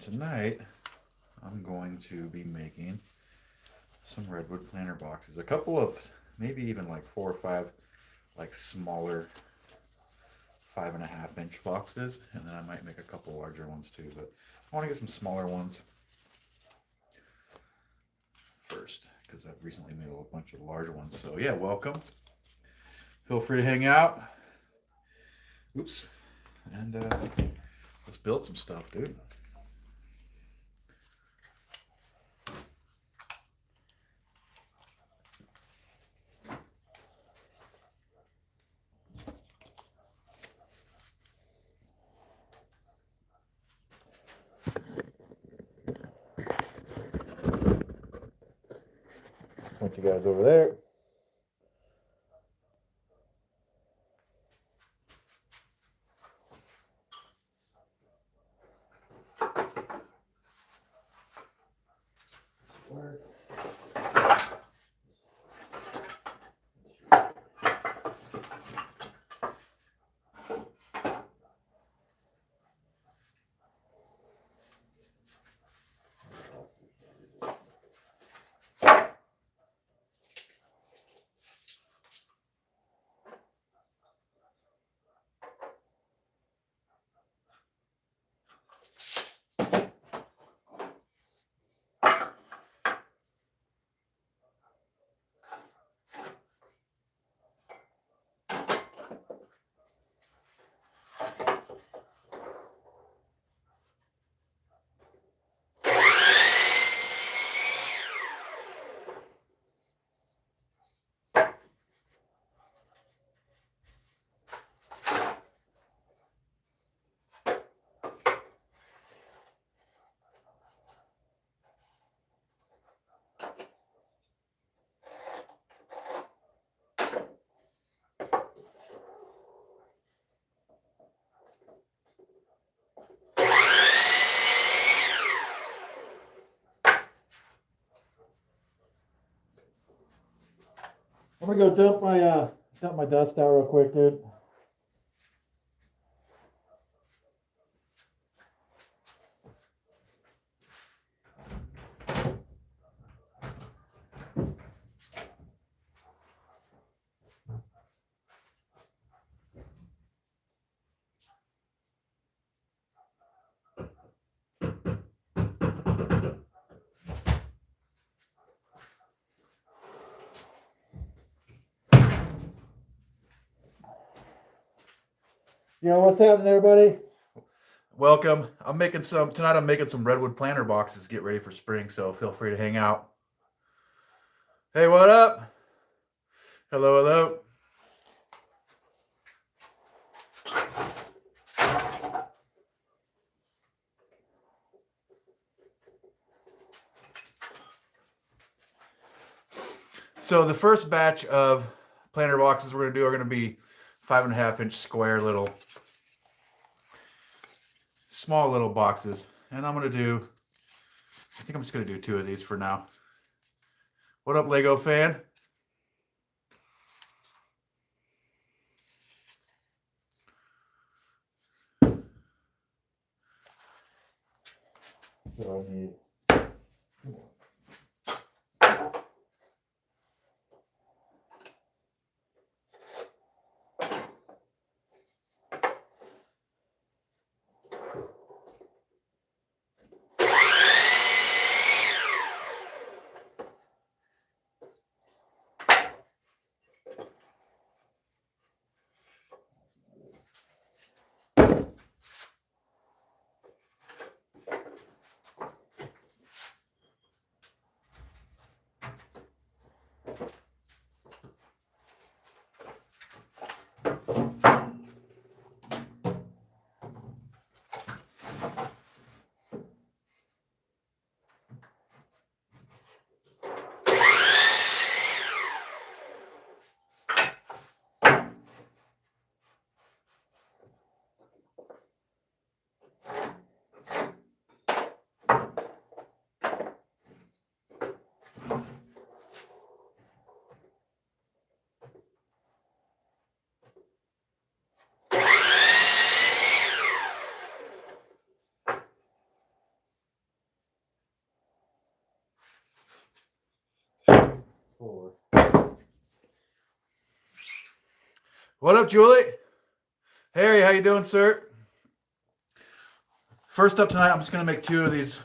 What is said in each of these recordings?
Tonight, I'm going to be making some redwood planter boxes. A couple of, maybe even like 4 or 5, like smaller 5.5 inch boxes, and then I might make a couple larger ones too, but I want to get some smaller ones first because I've recently made a bunch of large ones. So yeah, welcome. Feel free to hang out. Oops. And let's build some stuff, dude. Point you guys over there. Work. I'm gonna go dump my dust out real quick, dude. What's happening there, buddy? Welcome. I'm making some redwood planter boxes. Get ready for spring, so feel free to hang out. Hey, what up? Hello, hello. So the first batch of planter boxes we're gonna do are gonna be 5.5 inch square small little boxes. And I think I'm just gonna do 2 of these for now. What up, Lego fan? So I need What up, Julie? Harry, how you doing, sir? First up tonight, I'm just going to make 2 of these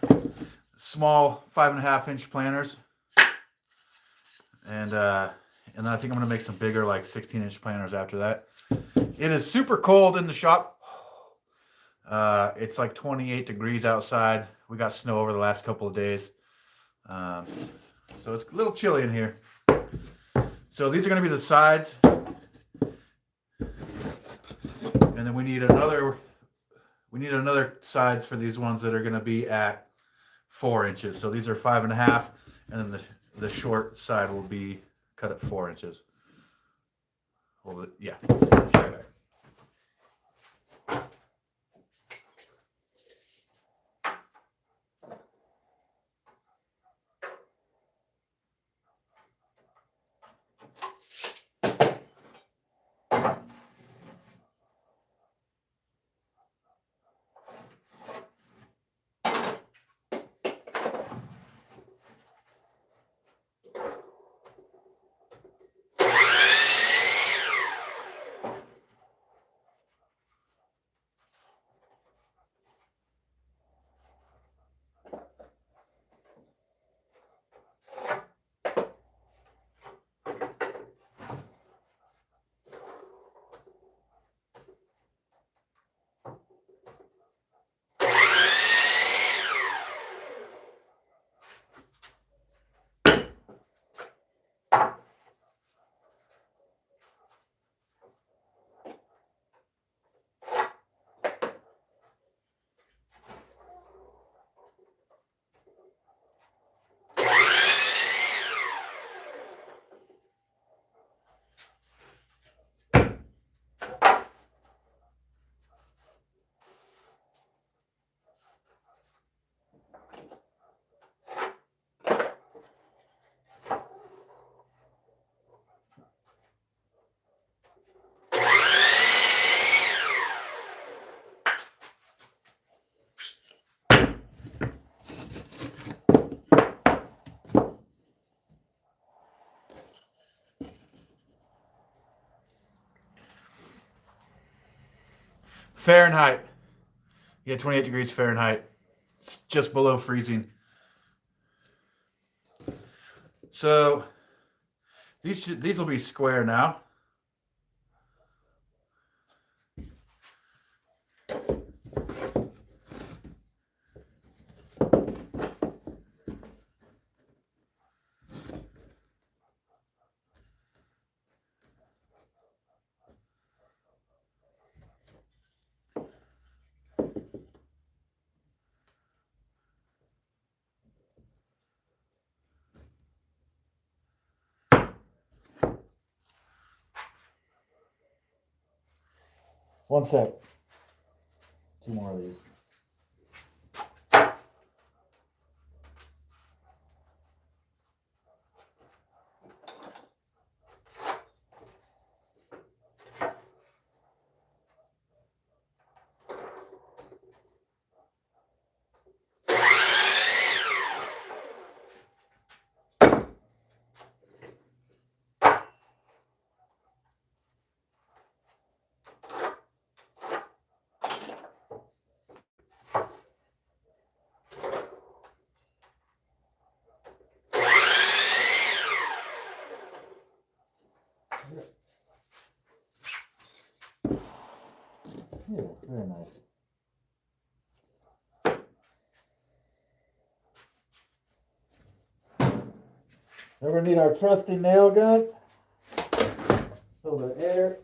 small 5.5-inch planters. And then I think I'm going to make some bigger, like 16-inch planters after that. It is super cold in the shop. It's like 28 degrees outside. We got snow over the last couple of days. So it's a little chilly in here. So these are going to be the sides. And then we need another sides for these ones that are going to be at 4 inches. So these are 5.5, and then the short side will be cut at 4 inches. Well, yeah. Right. Fahrenheit. Yeah, 28 degrees Fahrenheit. It's just below freezing. So these will be square now. One sec. 2 more of these. Yeah, very nice. Then we need our trusty nail gun. Fill the air.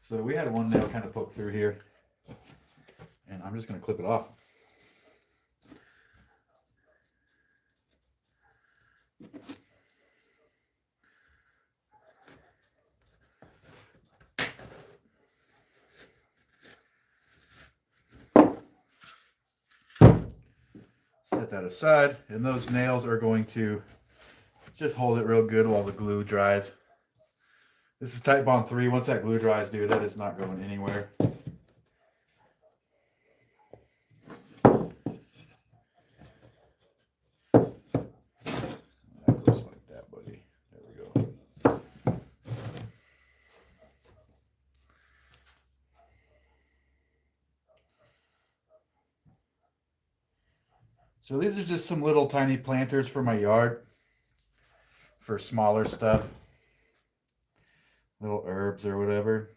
So we had one nail kind of poke through here, and I'm just going to clip it off. Set that aside, and those nails are going to just hold it real good while the glue dries. This is Type Bond 3. Once that glue dries, dude, that is not going anywhere. That goes like that, buddy. There we go. So these are just some little tiny planters for my yard for smaller stuff. Little herbs or whatever.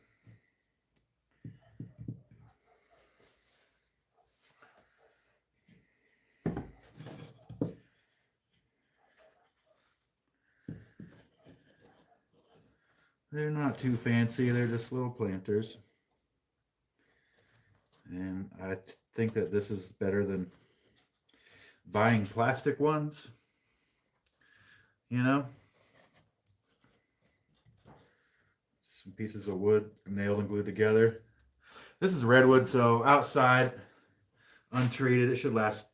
They're not too fancy, they're just little planters. And I think that this is better than buying plastic ones, you know? Some pieces of wood nailed and glued together. This is redwood, so outside, untreated, it should last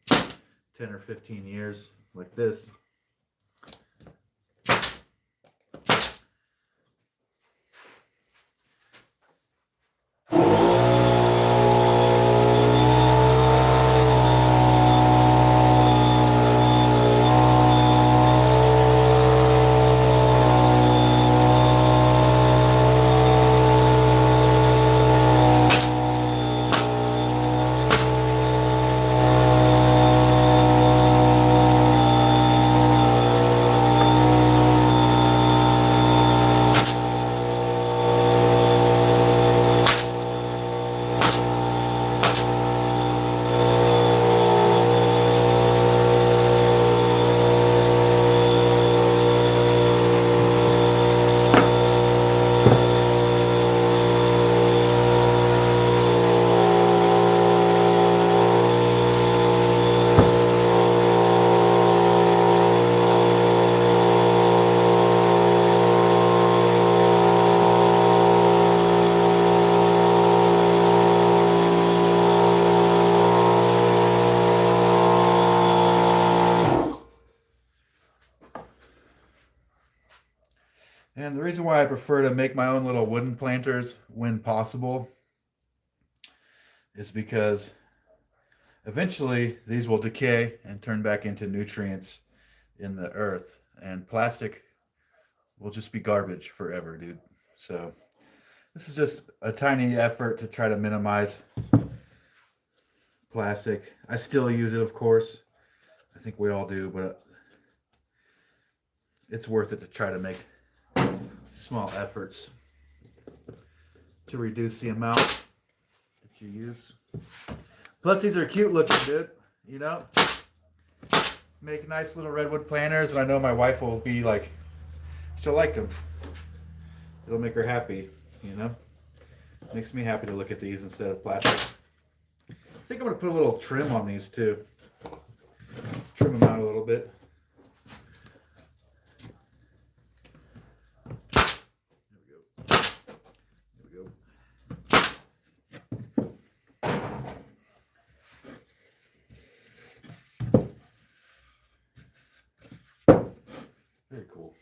10 or 15 years like this. And the reason why I prefer to make my own little wooden planters when possible is because eventually these will decay and turn back into nutrients in the earth, and plastic will just be garbage forever, dude. So this is just a tiny effort to try to minimize plastic. I still use it, of course. I think we all do, but it's worth it to try to make small efforts to reduce the amount that you use. Plus, these are cute looking, dude. You know, make nice little redwood planters, and I know my wife will be like, she'll like them. It'll make her happy, you know. Makes me happy to look at these instead of plastic. I think I'm gonna put a little trim on these too. Trim them out a little bit. Very cool.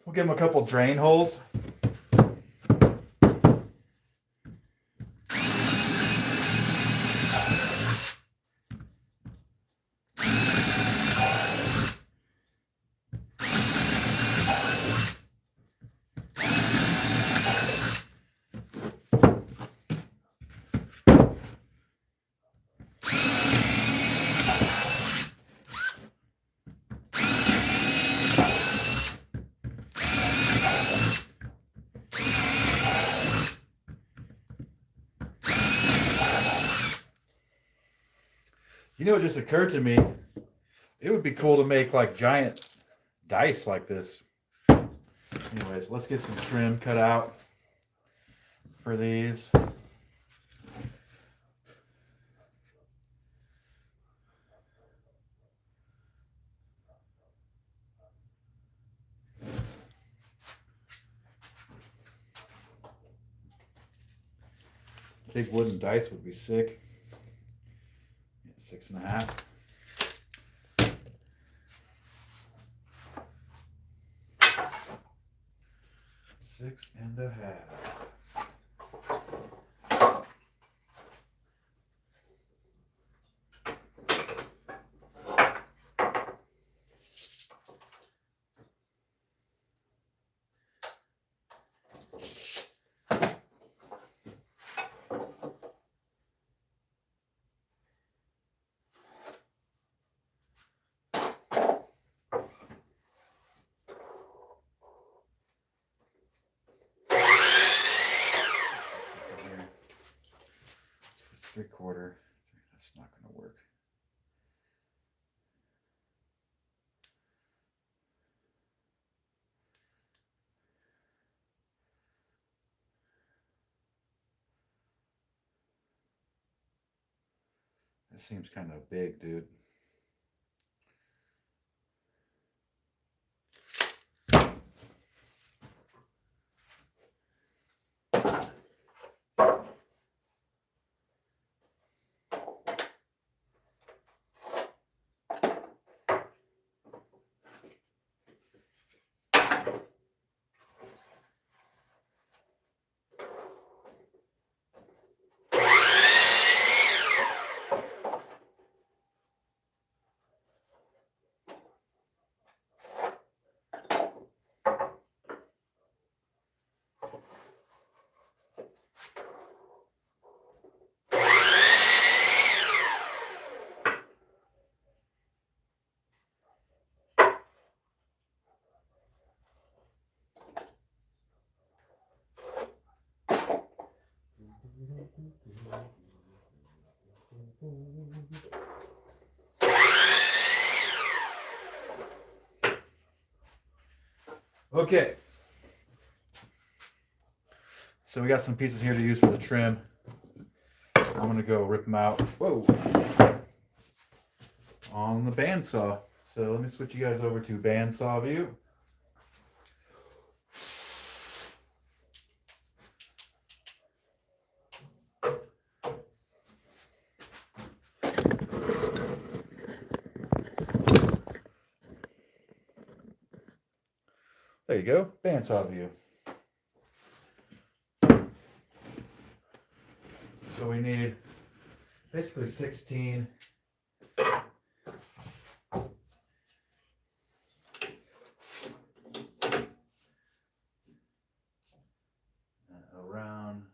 We'll give them a couple drain holes. You know, it just occurred to me, it would be cool to make like giant dice like this. Anyways, let's get some trim cut out for these. Big wooden dice would be sick. 6.5. Six and a half. Three-quarter. That's not going to work. This seems kind of big, dude. Okay. So we got some pieces here to use for the trim. I'm going to go rip them out. Whoa. On the bandsaw. So let me switch you guys over to bandsaw view. There you go, bandsaw view. So we need basically 16 around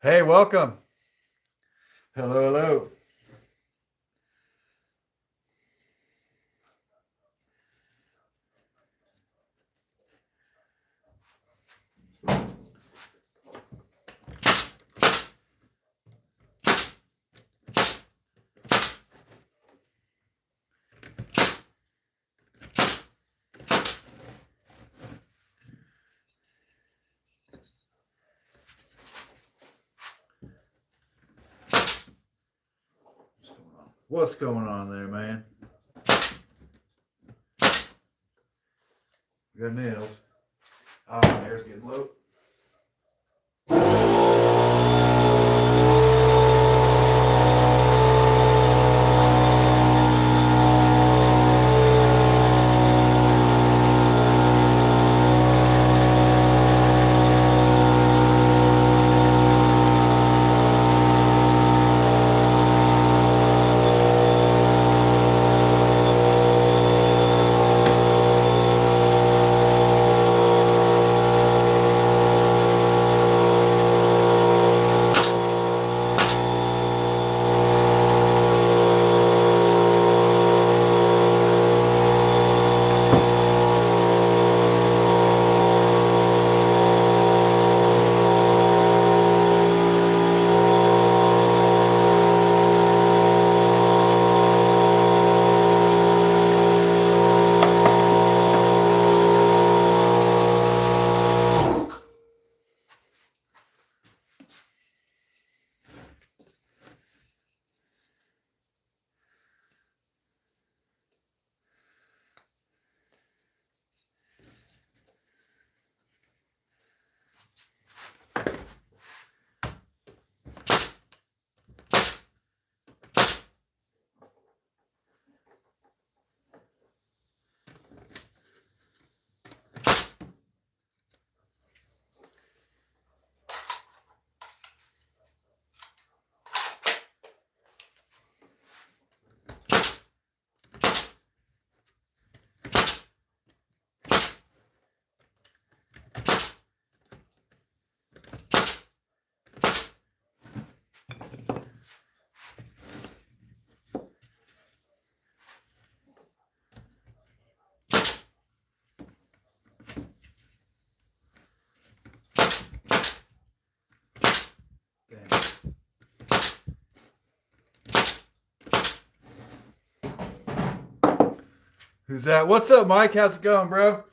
Hey, welcome. Hello, hello. What's going on there, man? We got nails. Ah, my hair's getting low. Who's that? What's up, Mike? How's it going, bro?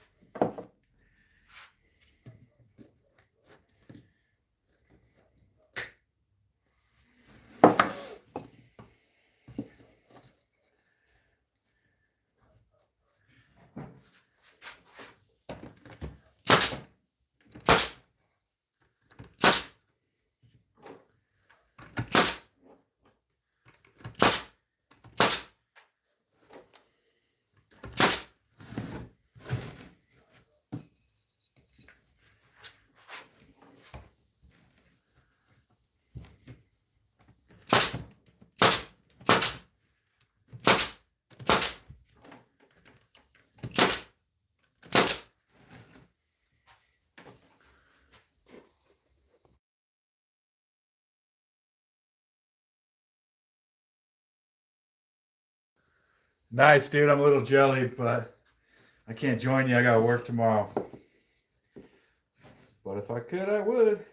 Nice, dude. I'm a little jelly, but I can't join you. I got to work tomorrow. But if I could, I would.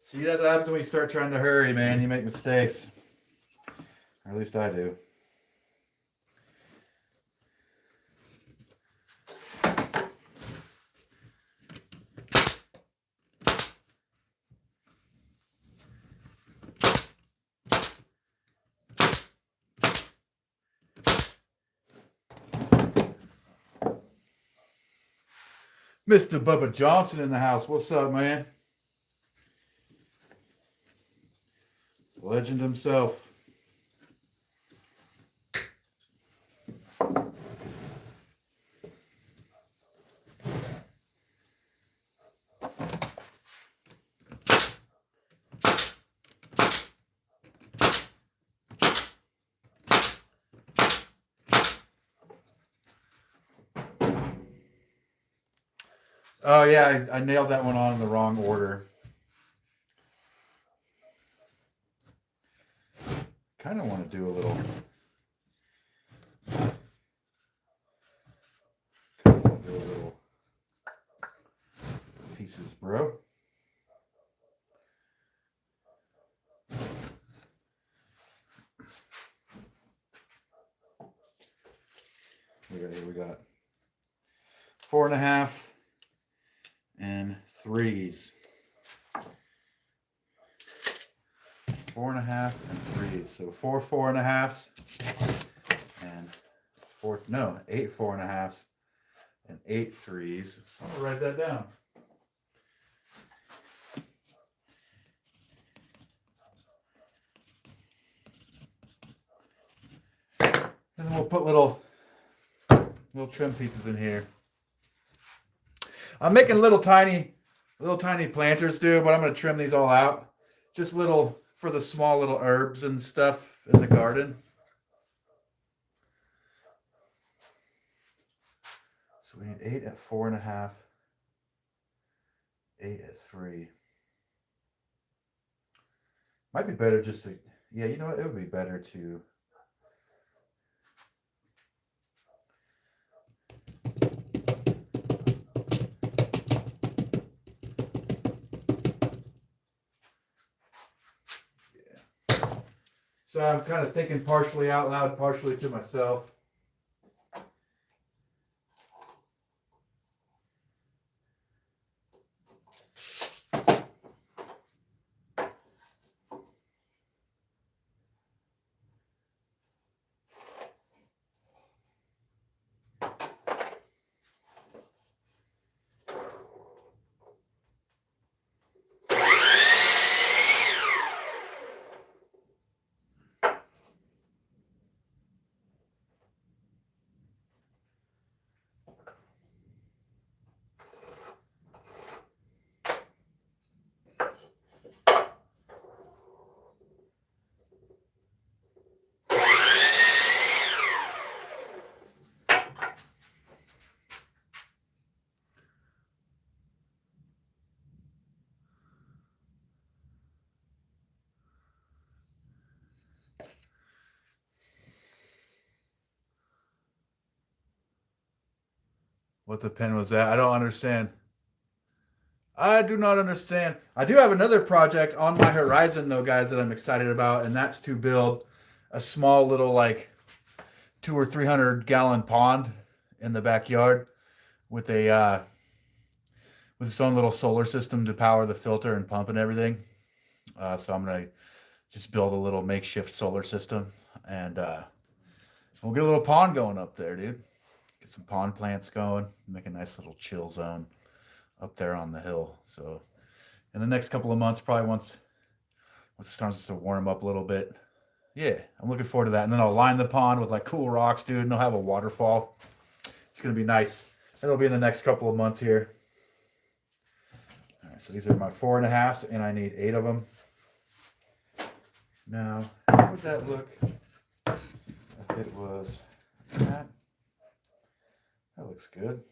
See, that happens when you start trying to hurry, man. You make mistakes. Or at least I do. Mr. Bubba Johnson in the house. What's up, man? Legend himself. Oh, yeah, I nailed that one on in the wrong order. Kind of want to do a little pieces, bro. We got 4.5 and 3s. 4.5 and 3s. So 4 4.5s and 8 4.5s and 8 3s. I'm gonna write that down. And then we'll put little trim pieces in here. I'm making little tiny planters, dude, but I'm gonna trim these all out. Just little for the small little herbs and stuff in the garden. So we need 8 at 4.5, 8 at 3. Might be better just to, yeah, you know what? It would be better to. So I'm kind of thinking partially out loud, partially to myself. What the pen was that? I don't understand. I do not understand. I do have another project on my horizon, though, guys, that I'm excited about, and that's to build a small little, like, 200 or 300 gallon pond in the backyard with with its own little solar system to power the filter and pump and everything. So I'm gonna just build a little makeshift solar system, and we'll get a little pond going up there, dude. Get some pond plants going, make a nice little chill zone up there on the hill. So in the next couple of months, probably once it starts to warm up a little bit, yeah, I'm looking forward to that. And then I'll line the pond with like cool rocks, dude, and I'll have a waterfall. It's gonna be nice. It'll be in the next couple of months here. All right, so these are my 4.5s, and I need 8 of them. Now, how would that look if it was that? That looks good.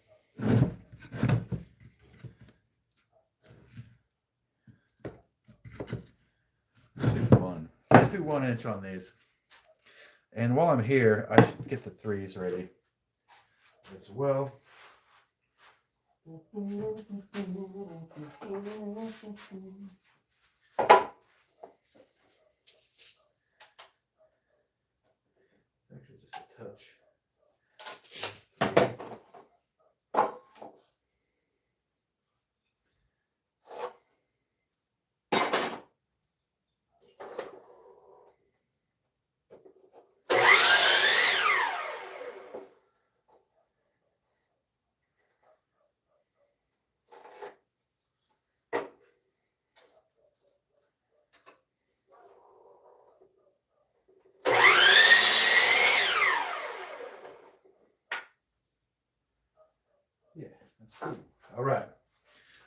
Let's do 1 inch on these. And while I'm here, I should get the 3s ready as well.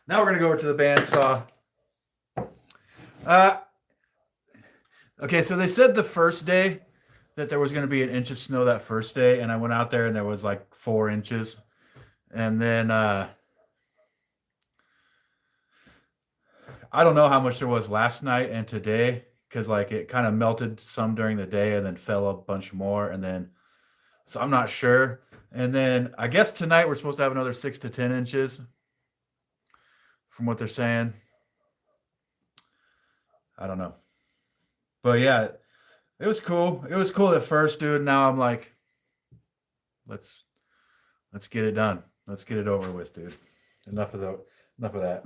Now we're going to go over to the bandsaw. Okay, so they said the first day that there was going to be an inch of snow that first day, and I went out there and there was like 4 inches. And then I don't know how much there was last night and today, because like it kind of melted some during the day and then fell a bunch more, and then so I'm not sure. And then I guess tonight we're supposed to have another 6 to 10 inches from what they're saying. I don't know. But yeah, it was cool. It was cool at first, dude. Now I'm like, let's get it done. Let's get it over with, dude. Enough of that. All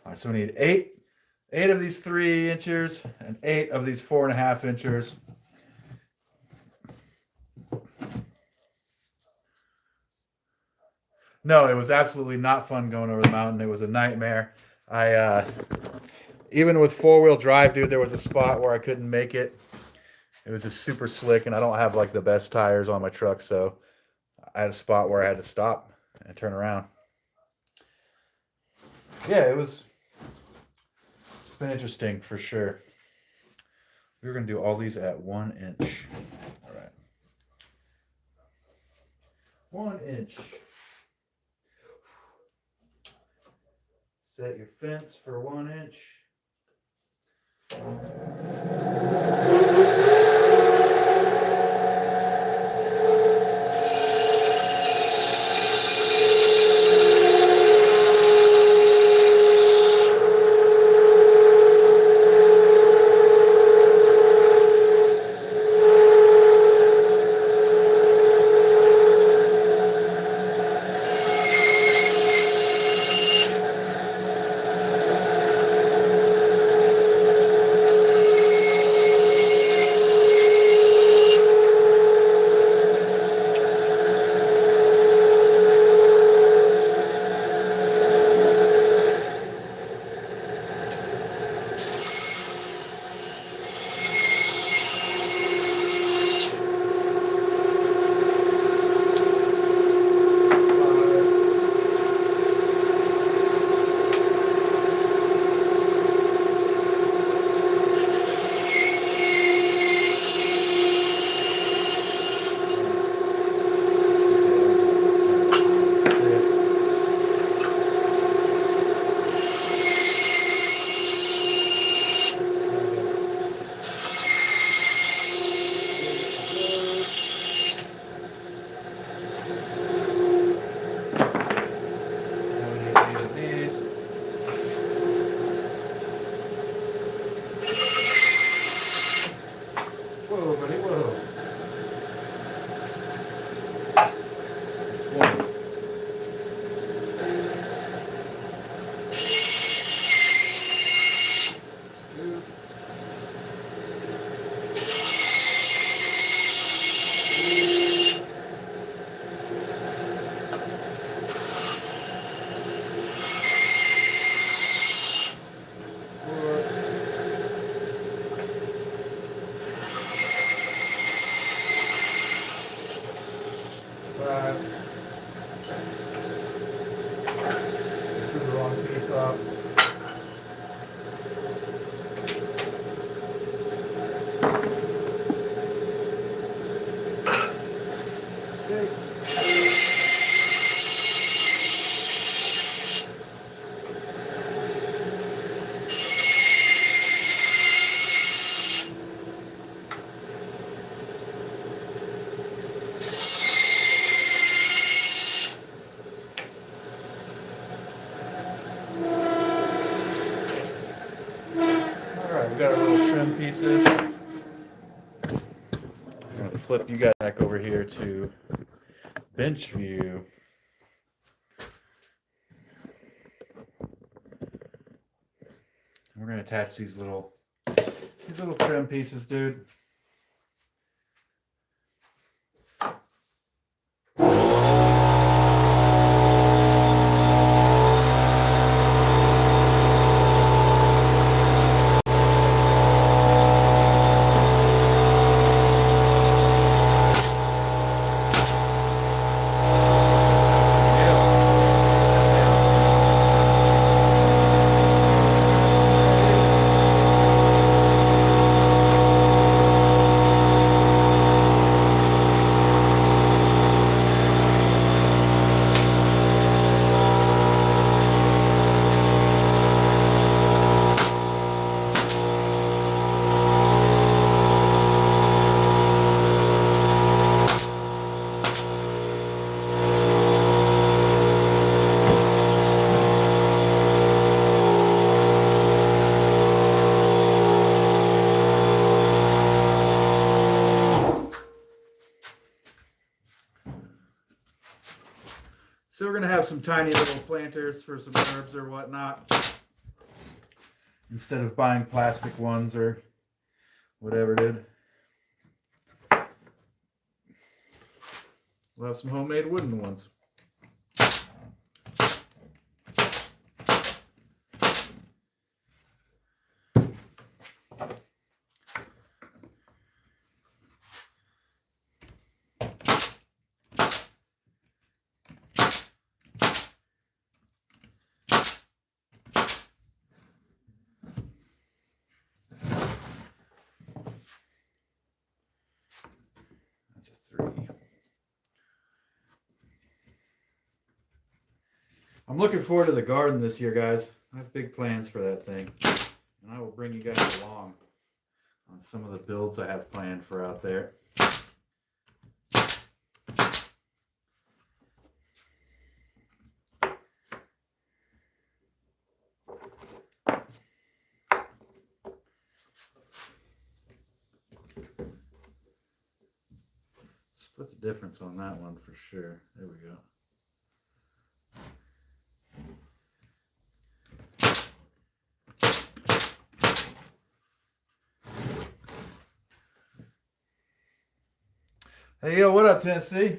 right, so we need eight of these 3 inchers and 8 of these 4.5 inchers. No, it was absolutely not fun going over the mountain. It was a nightmare. Even with 4-wheel drive, dude, there was a spot where I couldn't make it. It was just super slick, and I don't have like the best tires on my truck, so I had a spot where I had to stop and turn around. Yeah, it's been interesting for sure. We're going to do all these at 1 inch. All right. 1 inch. Set your fence for 1 inch. Whoa, buddy, whoa. That's one. Two. Took the wrong piece off. Alright, we got our little trim pieces. I'm going to flip you guys back over here to bench view. We're going to attach these little trim pieces, dude. So we're going to have some tiny little planters for some herbs or whatnot, instead of buying plastic ones or whatever, dude. We'll have some homemade wooden ones. That's a 3. I'm looking forward to the garden this year, guys. I have big plans for that thing. And I will bring you guys along on some of the builds I have planned for out there. Split the difference on that one for sure. There we go. Hey, yo, what up, Tennessee?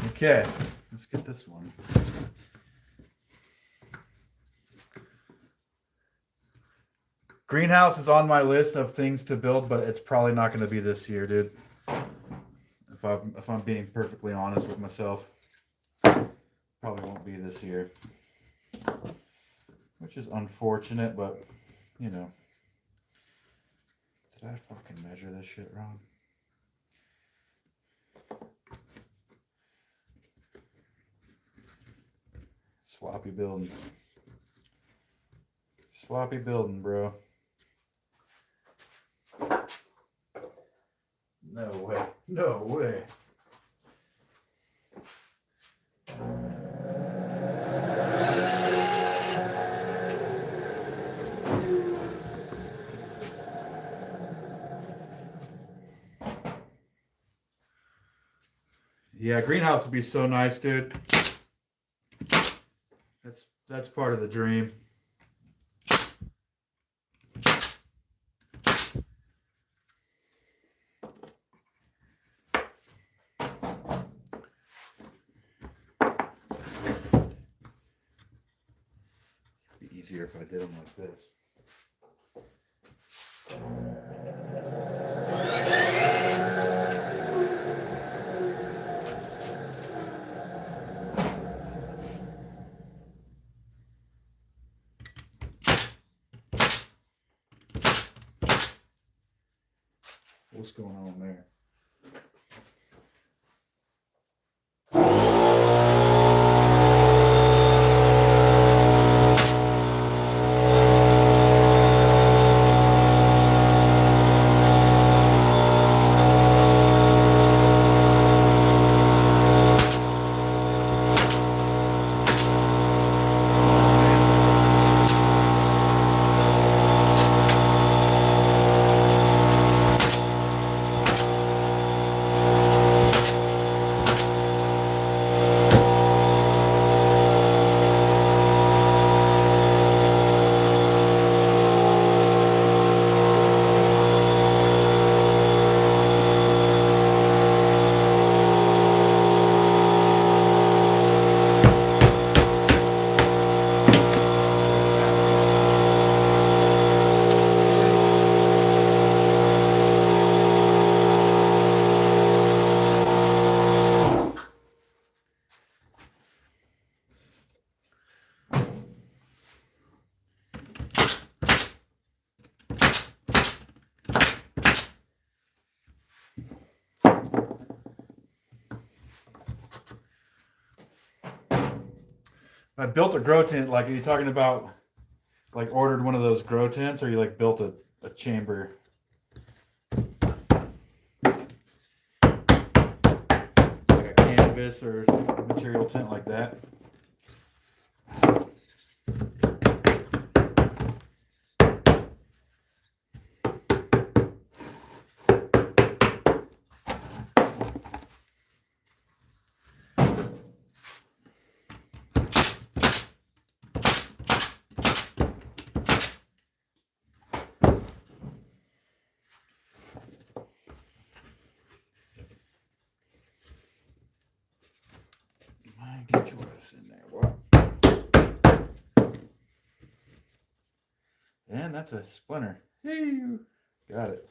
Okay, let's get this one. Greenhouse is on my list of things to build, but it's probably not going to be this year, dude. If I'm being perfectly honest with myself, probably won't be this year, which is unfortunate. But you know, did I fucking measure this shit wrong? Sloppy building. Sloppy building, bro. No way. No way. Yeah, greenhouse would be so nice, dude. That's part of the dream. It'd be easier if I did them like this. What's going on there? I built a grow tent. Like, are you talking about like ordered one of those grow tents, or you like built a chamber? Like a canvas or material tent like that? Get yours in there. What? And that's a splinter. Got it.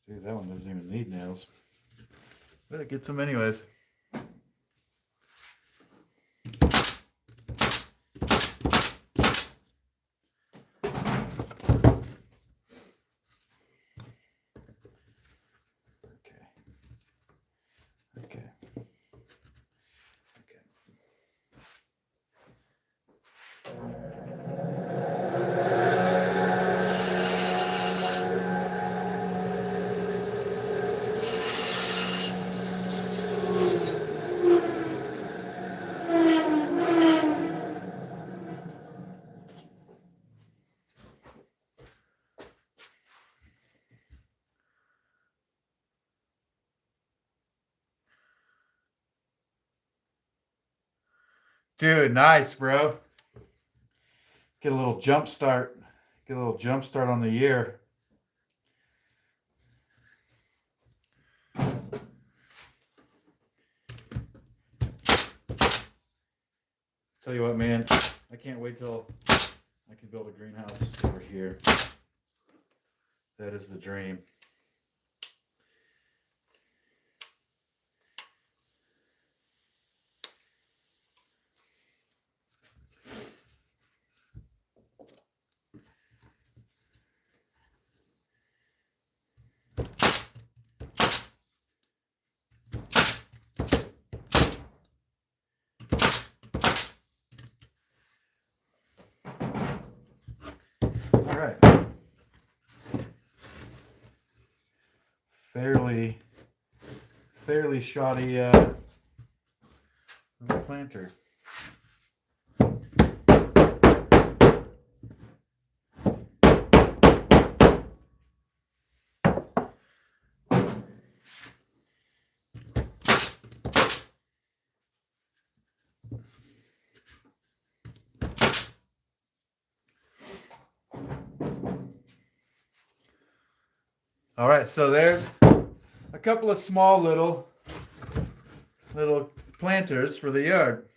Dude, that one doesn't even need nails. But it gets them anyways. Okay. Dude, nice, bro. Get a little jump start. Get a little jump start on the year. Tell you what, man, I can't wait till I can build a greenhouse over here. That is the dream. All right. Fairly shoddy planter. All right, so there's a couple of small little planters for the yard.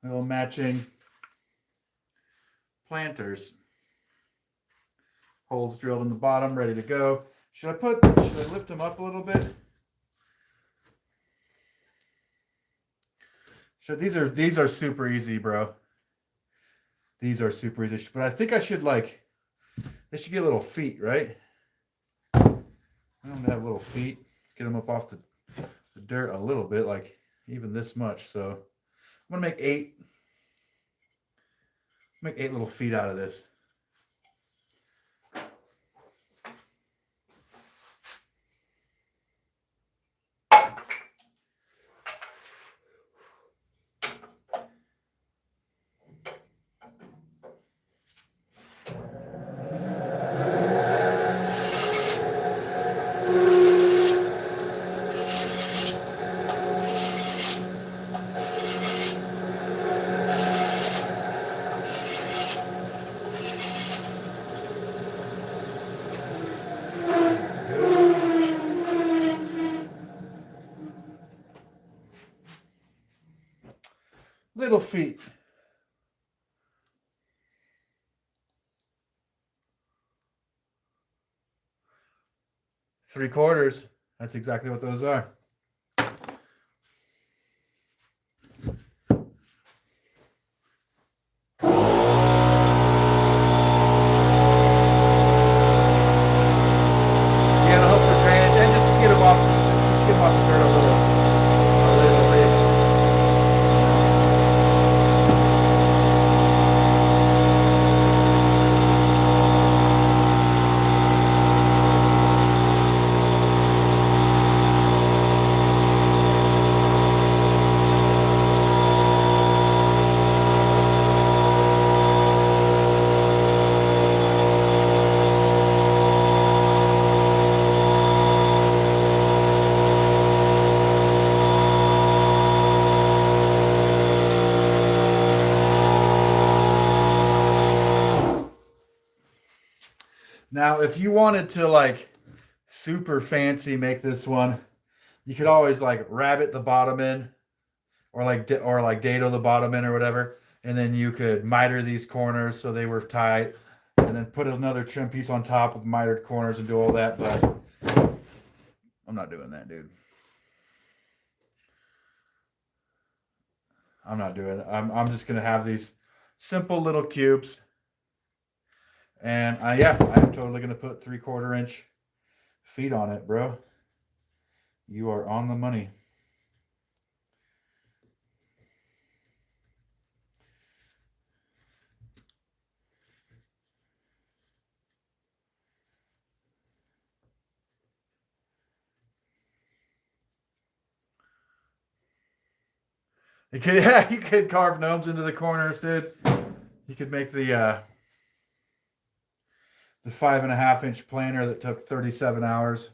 Little matching planters. Holes drilled in the bottom, ready to go. Should I lift them up a little bit? These are super easy, bro. These are super easy. But I think I should they should get little feet, right? I want them to have little feet. Get them up off the dirt a little bit, like even this much. So I'm gonna make 8 little feet out of this. Little feet. 3/4. That's exactly what those are. Now, if you wanted to like super fancy make this one, you could always like rabbet the bottom in, or like dado the bottom in or whatever, and then you could miter these corners so they were tight, and then put another trim piece on top with mitered corners and do all that. But I'm not doing that, dude. I'm not doing it. I'm just gonna have these simple little cubes. And yeah, I'm totally going to put 3/4 inch feet on it, bro. You are on the money. You could, yeah, you could carve gnomes into the corners, dude. You could make the 5.5 inch planer that took 37 hours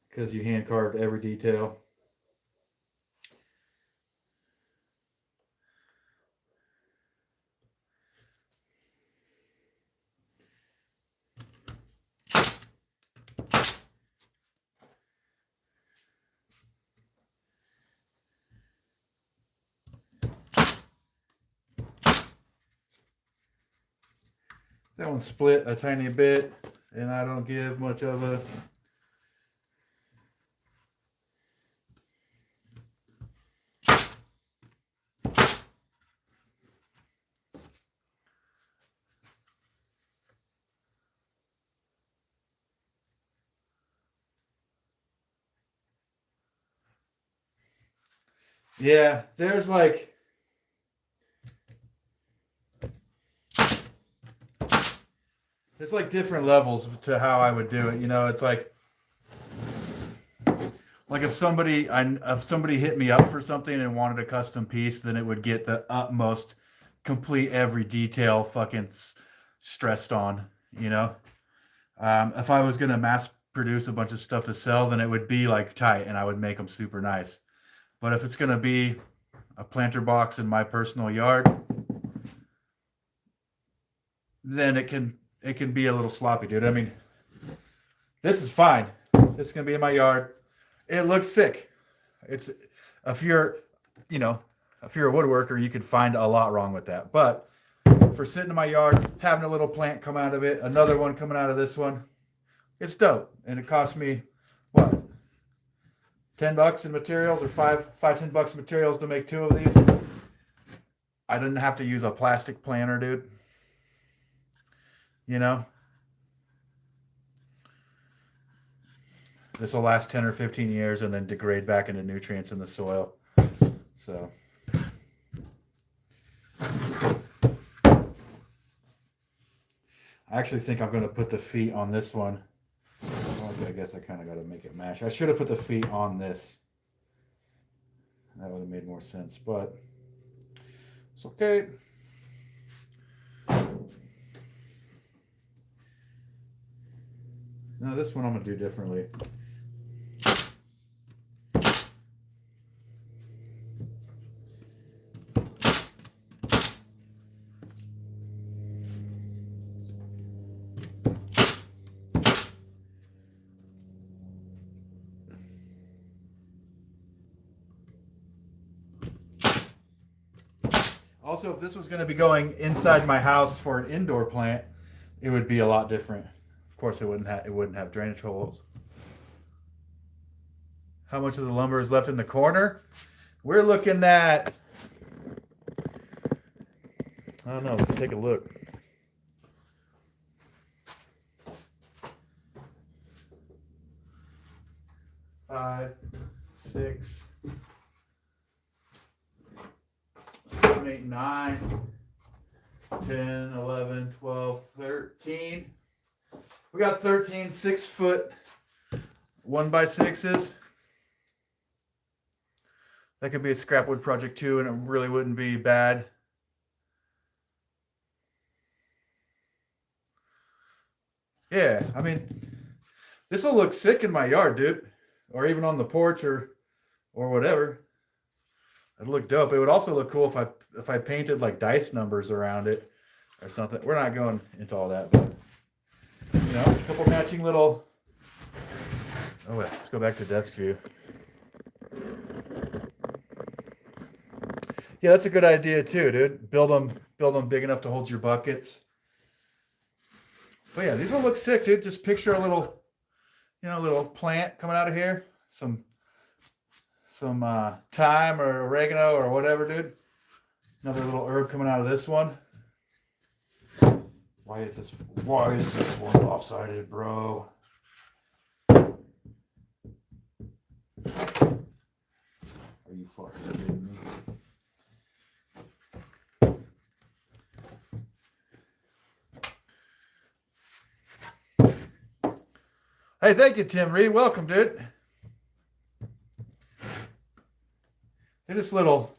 because you hand carved every detail. That one split a tiny bit, and I don't give much of a... Yeah, there's like... There's like different levels to how I would do it. You know, it's like if somebody hit me up for something and wanted a custom piece, then it would get the utmost complete every detail fucking stressed on, you know. If I was gonna mass produce a bunch of stuff to sell, then it would be like tight and I would make them super nice. But if it's gonna be a planter box in my personal yard, then it can be a little sloppy, dude. I mean, this is fine. This is gonna be in my yard. It looks sick. It's if you're a woodworker, you could find a lot wrong with that. But for sitting in my yard, having a little plant come out of it, another one coming out of this one, it's dope. And it cost me what, $10 in materials, or $10 in materials to make 2 of these. I didn't have to use a plastic planter, dude. You know, this will last 10 or 15 years and then degrade back into nutrients in the soil. So I actually think I'm going to put the feet on this one. Okay, I guess I kind of got to make it match. I should have put the feet on this. That would have made more sense, but it's okay. No, this one I'm going to do differently. Also, if this was going to be going inside my house for an indoor plant, it would be a lot different. Of course, it wouldn't have drainage holes. how much of the lumber is left in the corner. We're looking at, I don't know, let's take a look. Five, 6, 7, 8, 9, 10, 11, 12, 13. We got 13 6-foot 1x6s. That could be a scrap wood project too, and it really wouldn't be bad. Yeah, I mean, this will look sick in my yard, dude, or even on the porch or whatever. It'd look dope. It would also look cool if I painted like dice numbers around it or something. We're not going into all that, but you know, a couple matching little. Oh, let's go back to desk view. Yeah, that's a good idea too, dude. Build them big enough to hold your buckets. But yeah, these will look sick, dude. Just picture a little, little plant coming out of here. Some thyme or oregano or whatever, dude. Another little herb coming out of this one. Why is this one lopsided, bro? Are you fucking kidding me? Hey, thank you, Tim Reed. Welcome, dude. They're just little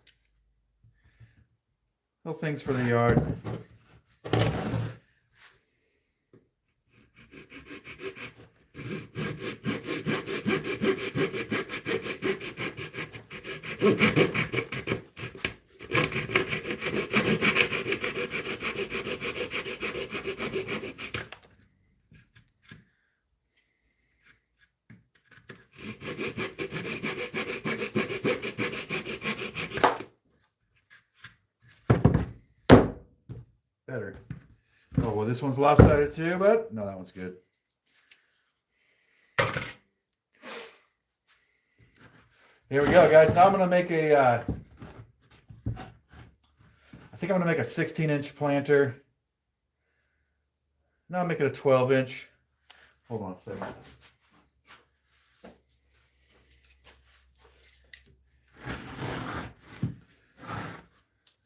things for the yard. Better. Oh, well, this one's lopsided too, but no, that one's good. Here we go, guys. Now I'm gonna make I think I'm gonna make a 16-inch planter. Now I'll make it a 12-inch. Hold on a second.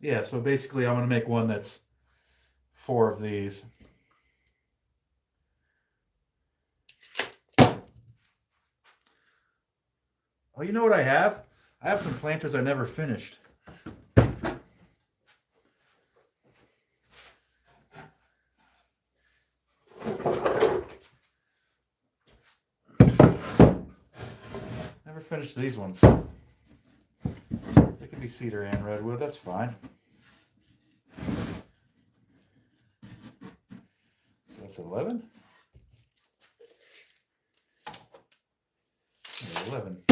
Yeah, so basically I'm gonna make one that's 4 of these. Oh, you know what I have? I have some planters I never finished. Never finished these ones. They could be cedar and redwood, that's fine. So that's 11. 11.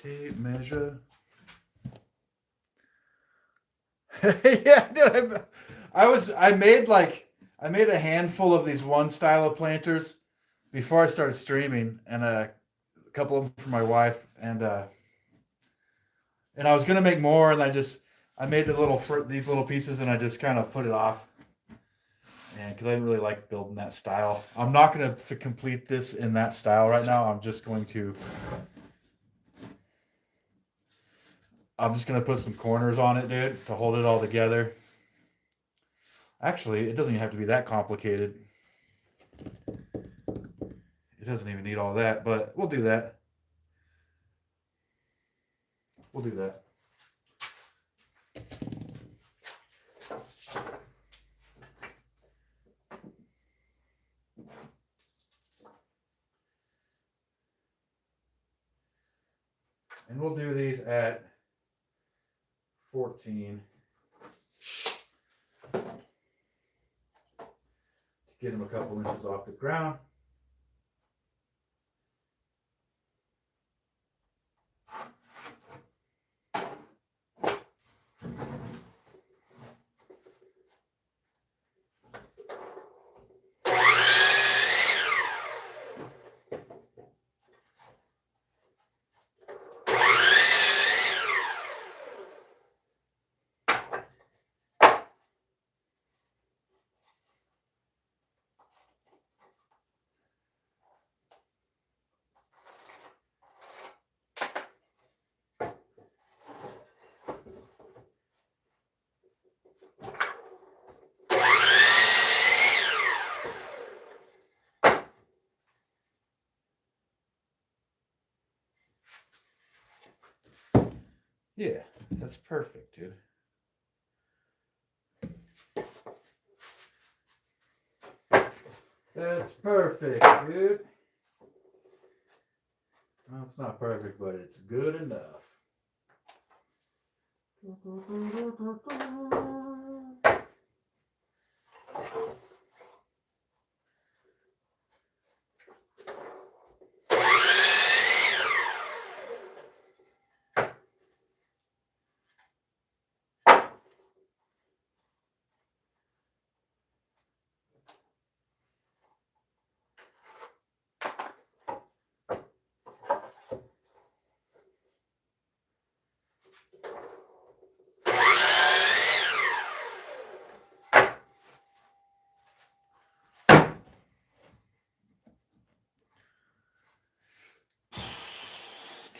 Tape measure. Yeah, dude, I made a handful of these one style of planters before I started streaming, and a couple of them for my wife, and I was gonna make more, and I made these little pieces, and I just kind of put it off, and because I didn't really like building that style. I'm not gonna complete this in that style right now. I'm just gonna put some corners on it, dude, to hold it all together. Actually, it doesn't even have to be that complicated. It doesn't even need all that, but we'll do that. We'll do that. And we'll do these at 14 to get them a couple inches off the ground. Yeah, that's perfect, dude. That's perfect, dude. Well, it's not perfect, but it's good enough.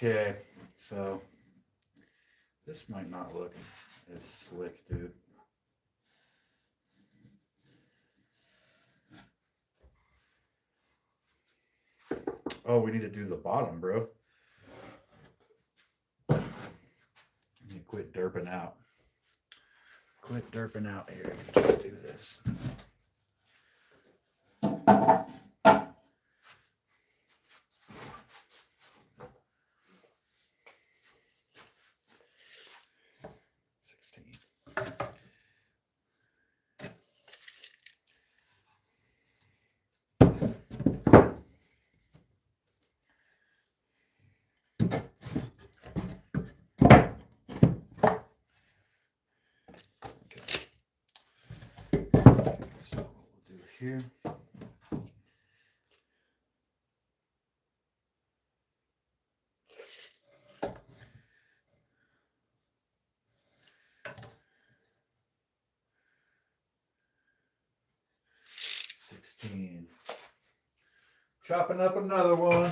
Okay, so this might not look as slick, dude. Oh, we need to do the bottom, bro. You quit derping out. Quit derping out here. Just do this. Here. Chopping up another one.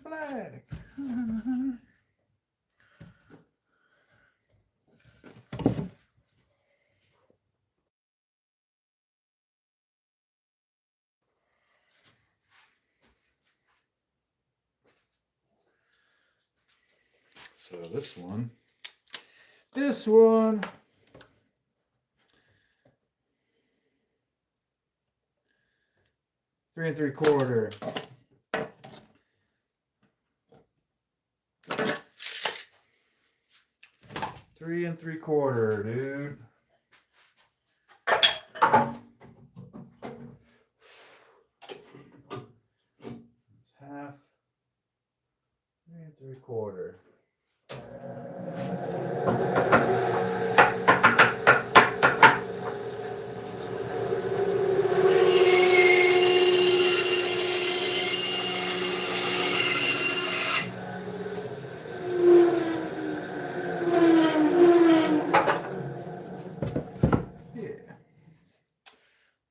Black. So this one. 3 3/4. 3 3/4, dude. It's half. 3 3/4.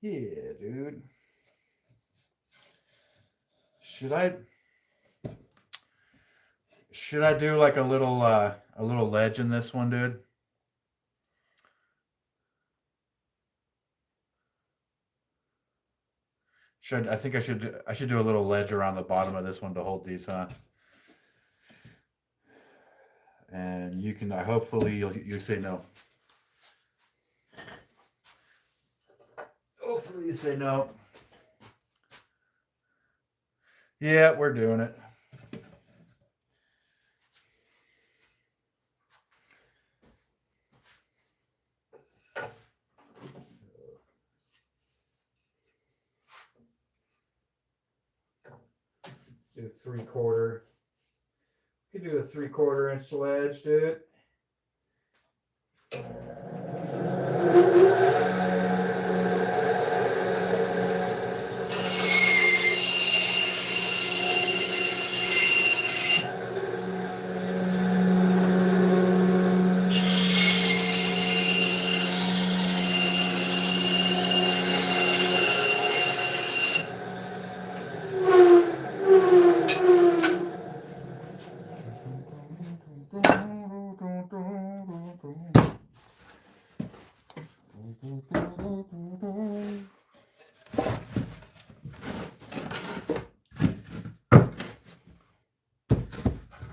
Yeah, dude. Should I do like a little ledge in this one, dude? I think I should do a little ledge around the bottom of this one to hold these, huh? And you can hopefully you say no. Hopefully you say no. Yeah, we're doing it. Do 3/4. You could do a 3/4 inch ledge, dude.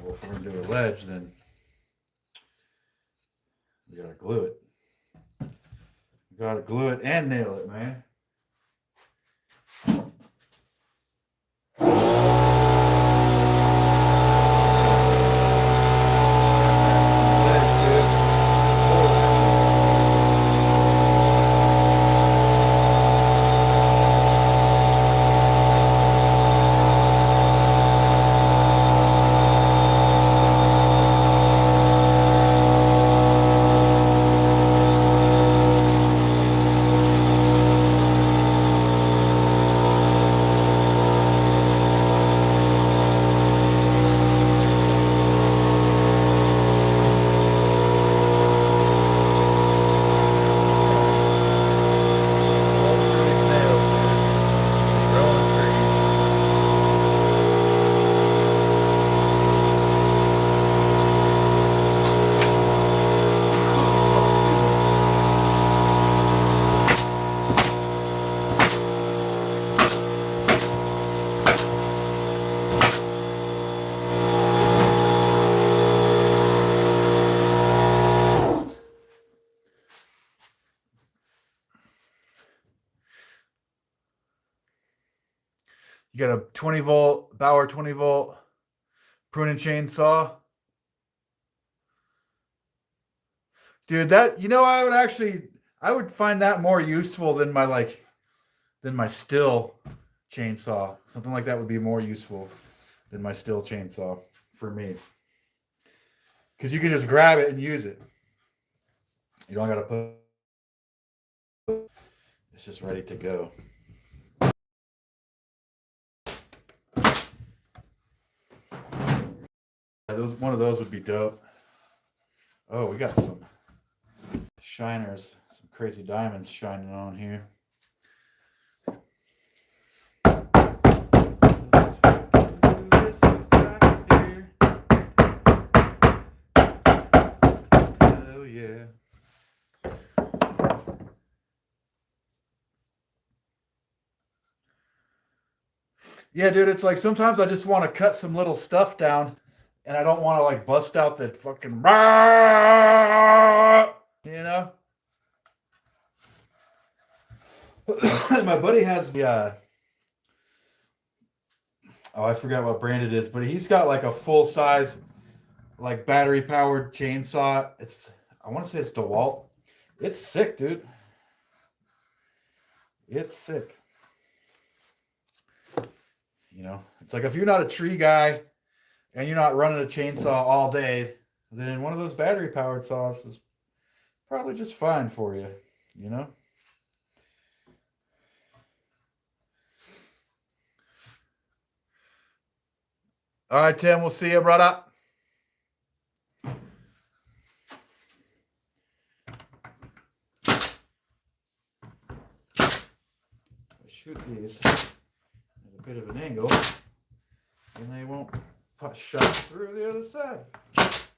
Well, if we're gonna do a ledge, then we gotta glue it. We gotta glue it and nail it, man. You got a 20-volt Bauer 20-volt pruning chainsaw. Dude, that I would find that more useful than my still chainsaw. Something like that would be more useful than my still chainsaw for me. Because you can just grab it and use it. You don't gotta put it's just ready to go. One of those would be dope. Oh, we got some shiners, some crazy diamonds shining on here. Oh yeah. Yeah, dude, it's like sometimes I just want to cut some little stuff down and I don't want to like bust out the fucking, you know. My buddy has the oh, I forgot what brand it is, but he's got like a full size, like battery powered chainsaw. I want to say it's DeWalt. It's sick, dude. It's sick. You know, it's like if you're not a tree guy and you're not running a chainsaw all day, then one of those battery powered saws is probably just fine for you, you know? All right, Tim, we'll see you, brother. I shoot these at a bit of an angle, and they won't shut through the other side. That's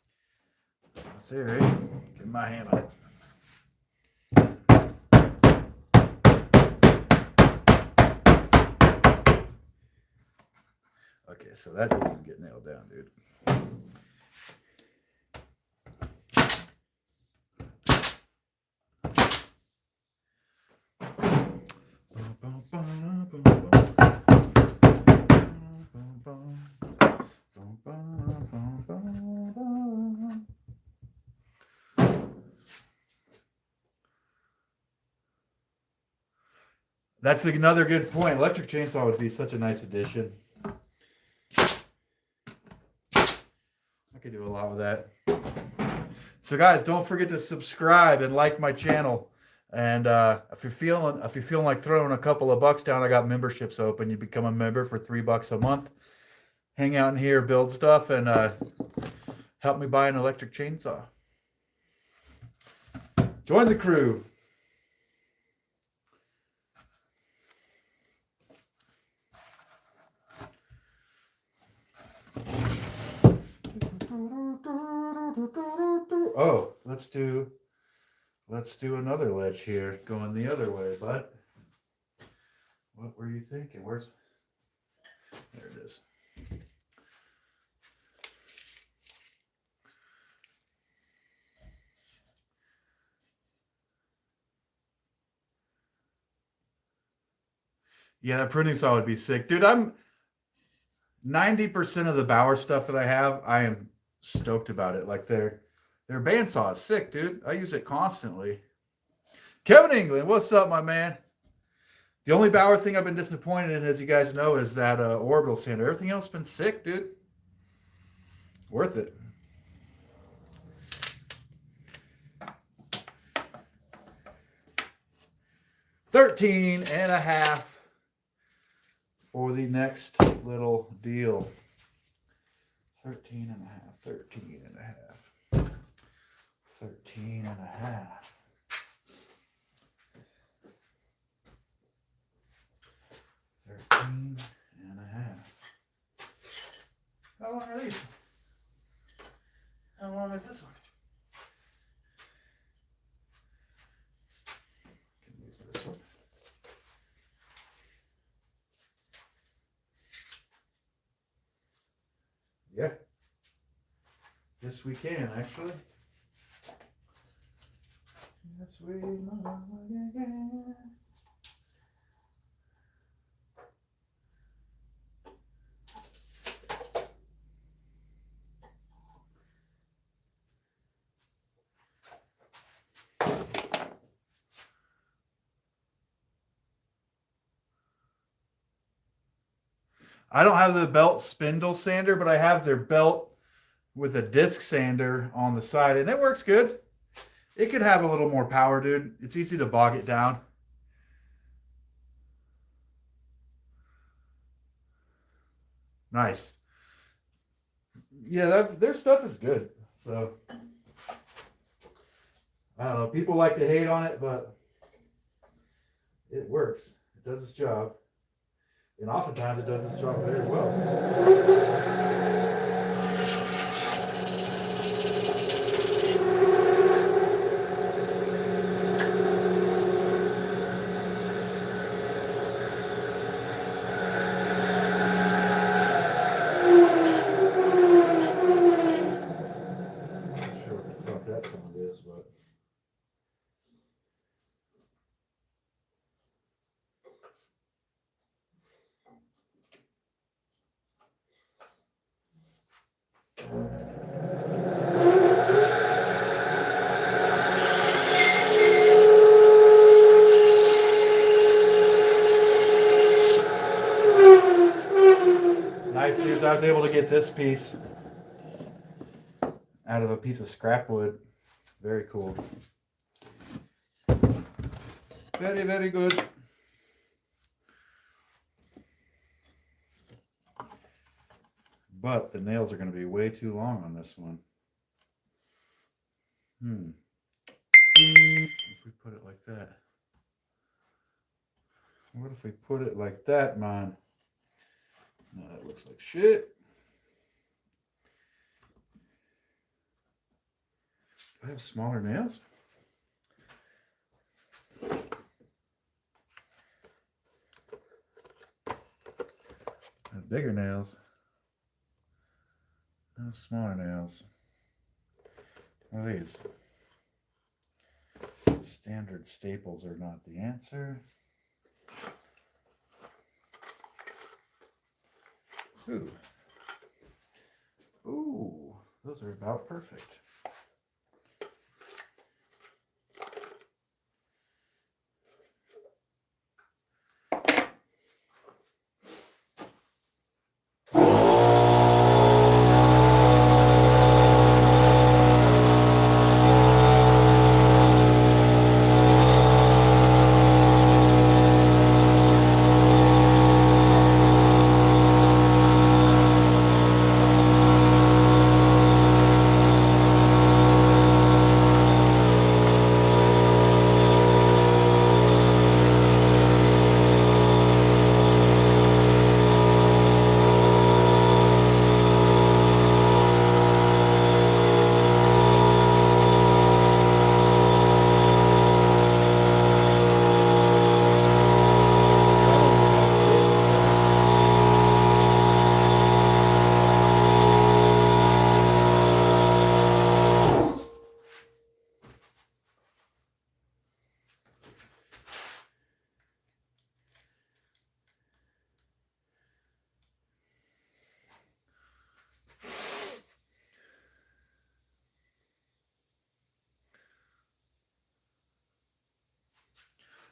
my theory. Get my hand on it. Okay, so that didn't even get nailed down, dude. That's another good point. Electric chainsaw would be such a nice addition. I could do a lot with that. So guys, don't forget to subscribe and like my channel. And if you're feeling like throwing a couple of bucks down, I got memberships open. You become a member for $3 a month. Hang out in here, build stuff, and help me buy an electric chainsaw. Join the crew. Oh, let's do another ledge here, going the other way, bud. What were you thinking? There it is. Yeah, that pruning saw would be sick. Dude, I'm 90% of the Bauer stuff that I have, I am stoked about it. Like their bandsaw is sick, dude. I use it constantly. Kevin England, what's up, my man? The only Bauer thing I've been disappointed in, as you guys know, is that orbital sander. Everything else has been sick, dude. Worth it. $13.50 for the next little deal. 13.50. 13.50. 13.50. 13.50. How long are these? How long is this one? Can use this one. Yeah. Yes, we can, actually. Yes, we can. I don't have the belt spindle sander, but I have their belt with a disc sander on the side, and it works good. It could have a little more power, dude. It's easy to bog it down. Nice. Yeah, their stuff is good. So, I don't know. People like to hate on it, but it works. It does its job. And oftentimes it does its job very well. nice, dudes. I was able to get this piece out of a piece of scrap wood. Very cool. Very, very good. But the nails are going to be way too long on this one. If we put it like that. What if we put it like that, man? No, that looks like shit. Do I have smaller nails? I have bigger nails. No smaller nails. What are these? Standard staples are not the answer. Ooh. Ooh, those are about perfect.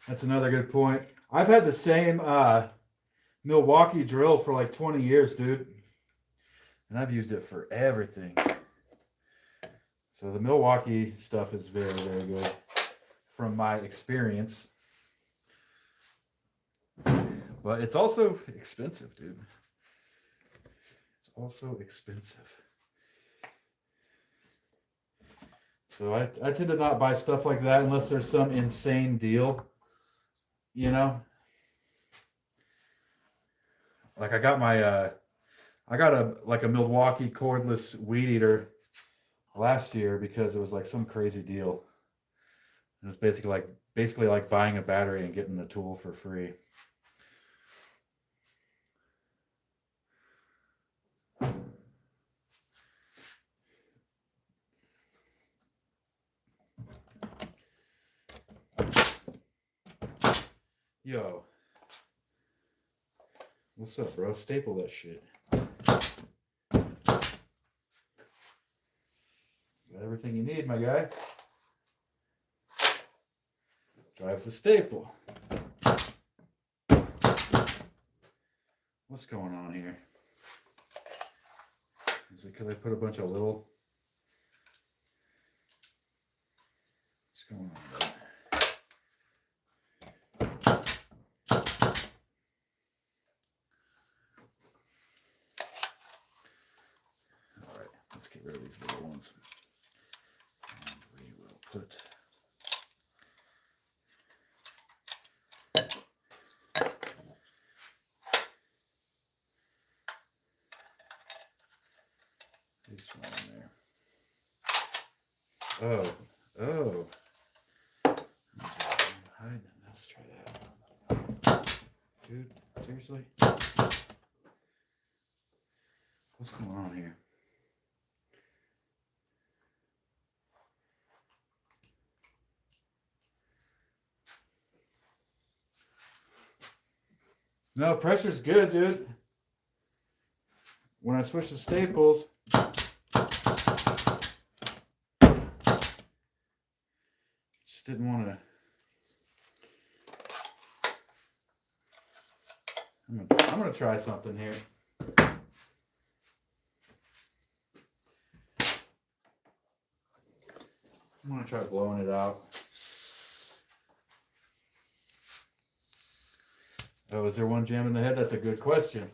That's another good point. I've had the same Milwaukee drill for like 20 years, dude. And I've used it for everything. So the Milwaukee stuff is very, very good from my experience. But it's also expensive, dude. It's also expensive. So I tend to not buy stuff like that unless there's some insane deal. You know? Like I got a Milwaukee cordless weed eater last year because it was like some crazy deal. It was basically like buying a battery and getting the tool for free. Yo. What's up, bro? Staple that shit. Got everything you need, my guy. Drive the staple. What's going on here? Is it because I put a bunch of little... What's going on, bro? Alright, let's get rid of these little ones. And we will put... this one in there. Oh. Let's try that. Dude, seriously? What's going on here? No, pressure's good, dude. When I switch to staples, just didn't want to. I'm gonna try something here. gonna try blowing it out. Oh, is there one jam in the head? That's a good question.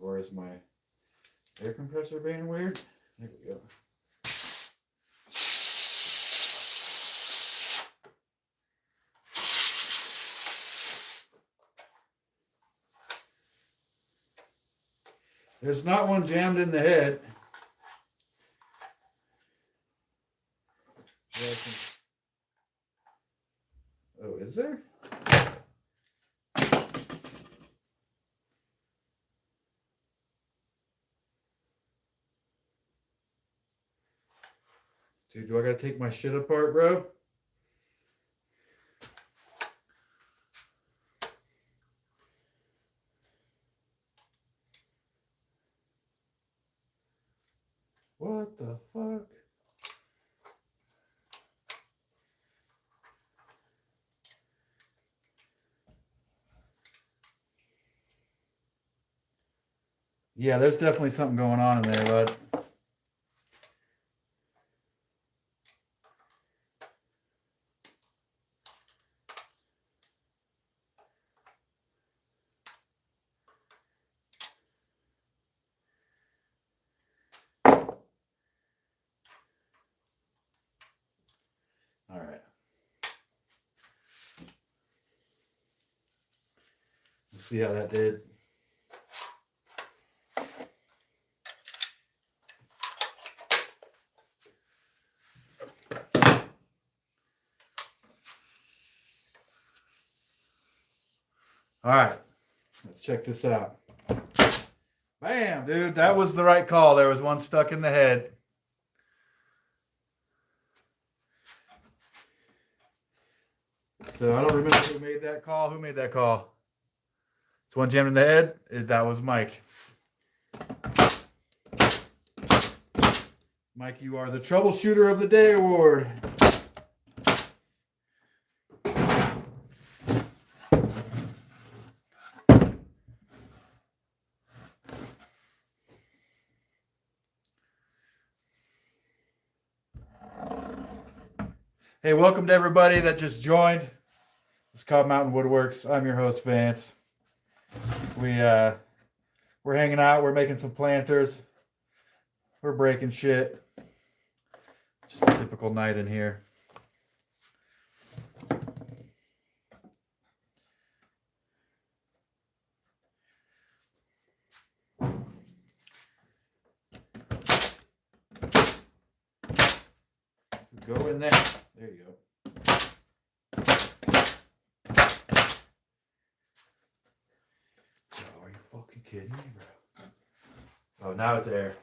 Or is my air compressor being weird? There we go. There's not one jammed in the head. Oh, is there? Dude, do I gotta take my shit apart, bro? What the fuck? Yeah, there's definitely something going on in there, bud. All right. Let's see how that did. All right, let's check this out. Bam, dude, that was the right call. There was one stuck in the head. So I don't remember who made that call. Who made that call? It's one jammed in the head. That was Mike. Mike, you are the Troubleshooter of the Day award. Hey, welcome to everybody that just joined. It's called Mountain Woodworks. I'm your host, Vance. We're hanging out. We're making some planters. We're breaking shit. Just a typical night in here. Go in there. There you go. Oh, are you fucking kidding me, bro? Oh, now it's air.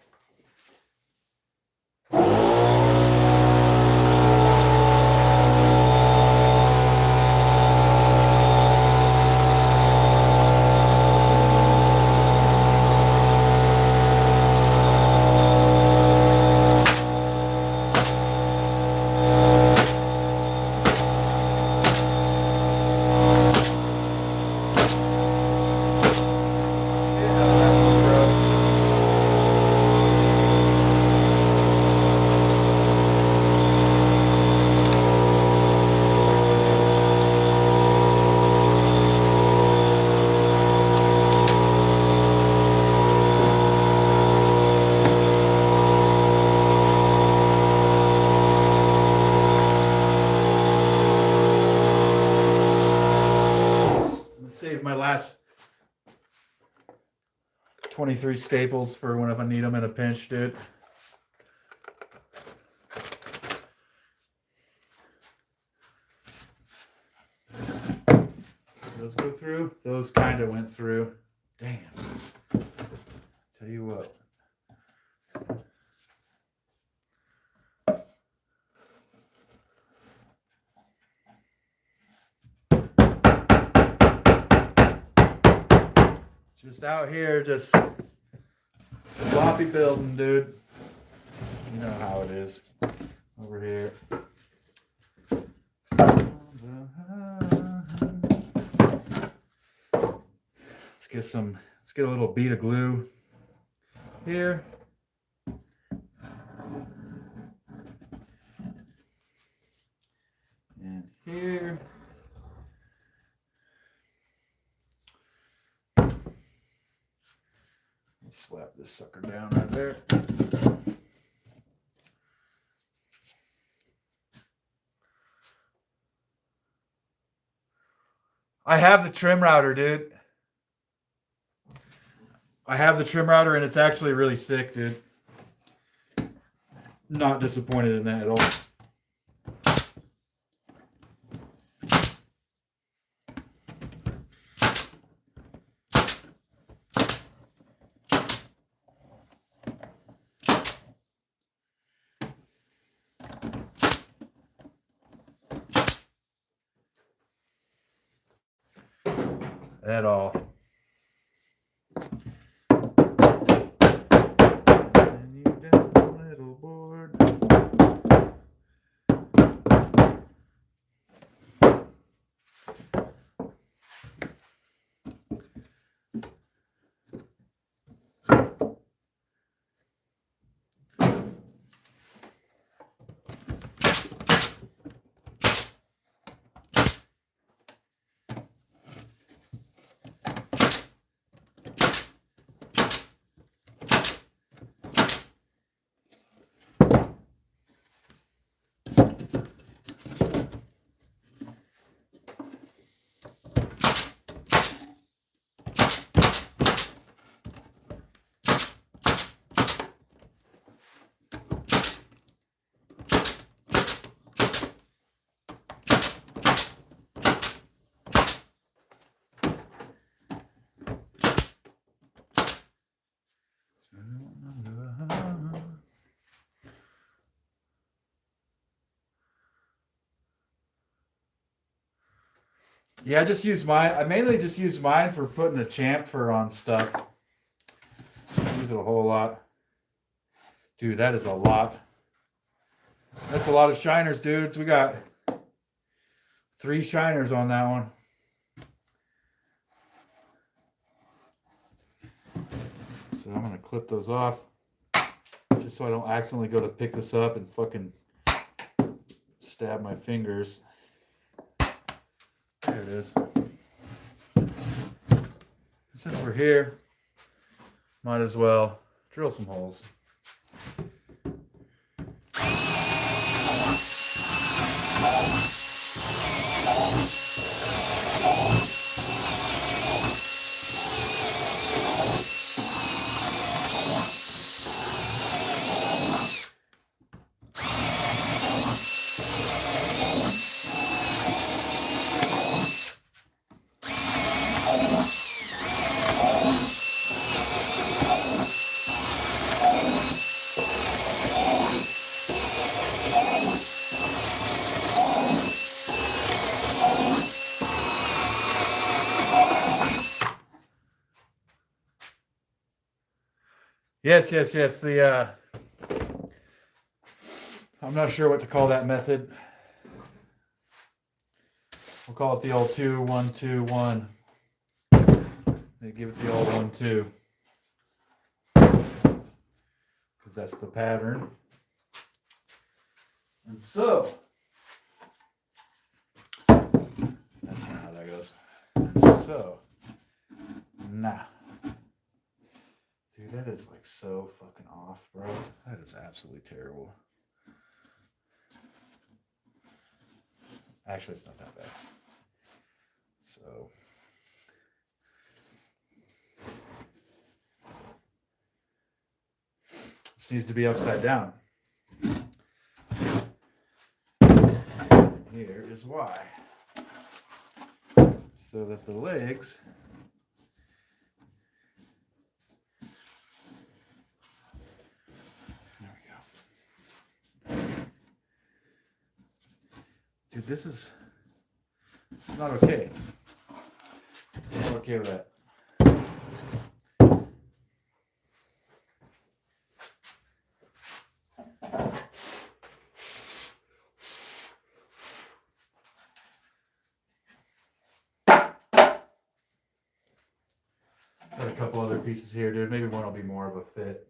Save my last 23 staples for when if I need them in a pinch, dude. Those go through? Those kind of went through. Damn. Tell you what. Just out here, just sloppy building, dude. You know how it is over here. Let's get a little bead of glue here. here. Slap this sucker down right there. I have the trim router, dude. I have the trim router, and it's actually really sick, dude. Not disappointed in that at all. At all. And you down, little board. Yeah, I just use mine. I mainly just use mine for putting a chamfer on stuff. I use it a whole lot. Dude, that is a lot. That's a lot of shiners, dudes. We got 3 shiners on that one. So I'm going to clip those off just so I don't accidentally go to pick this up and fucking stab my fingers. There it is. Since we're here, might as well drill some holes. Yes. The I'm not sure what to call that method. We'll call it the old 2-1-2-1. They give it the old 1-2 because that's the pattern. And so that's not how that goes. And so nah. Dude, that is like so fucking off, bro. That is absolutely terrible. Actually, it's not that bad. So this needs to be upside down. Here is why. So that the legs dude, this is not okay. I'm not okay with that. Got a couple other pieces here, dude. Maybe one will be more of a fit.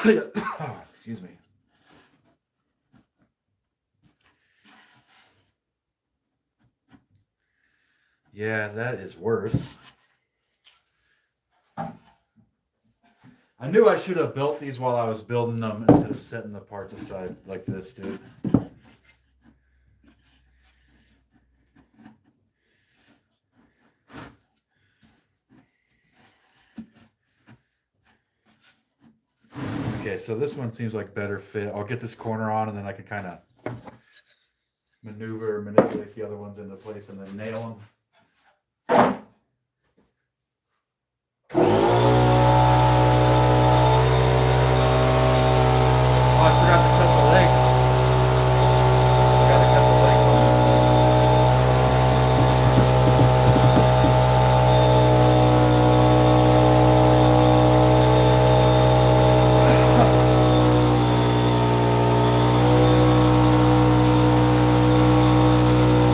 Excuse me. Yeah, that is worse. I knew I should have built these while I was building them instead of setting the parts aside like this, dude. Okay, so this one seems like better fit. I'll get this corner on and then I can kind of manipulate the other ones into place and then nail them. Oh, I forgot to cut the legs. Forgot to cut the legs on this one.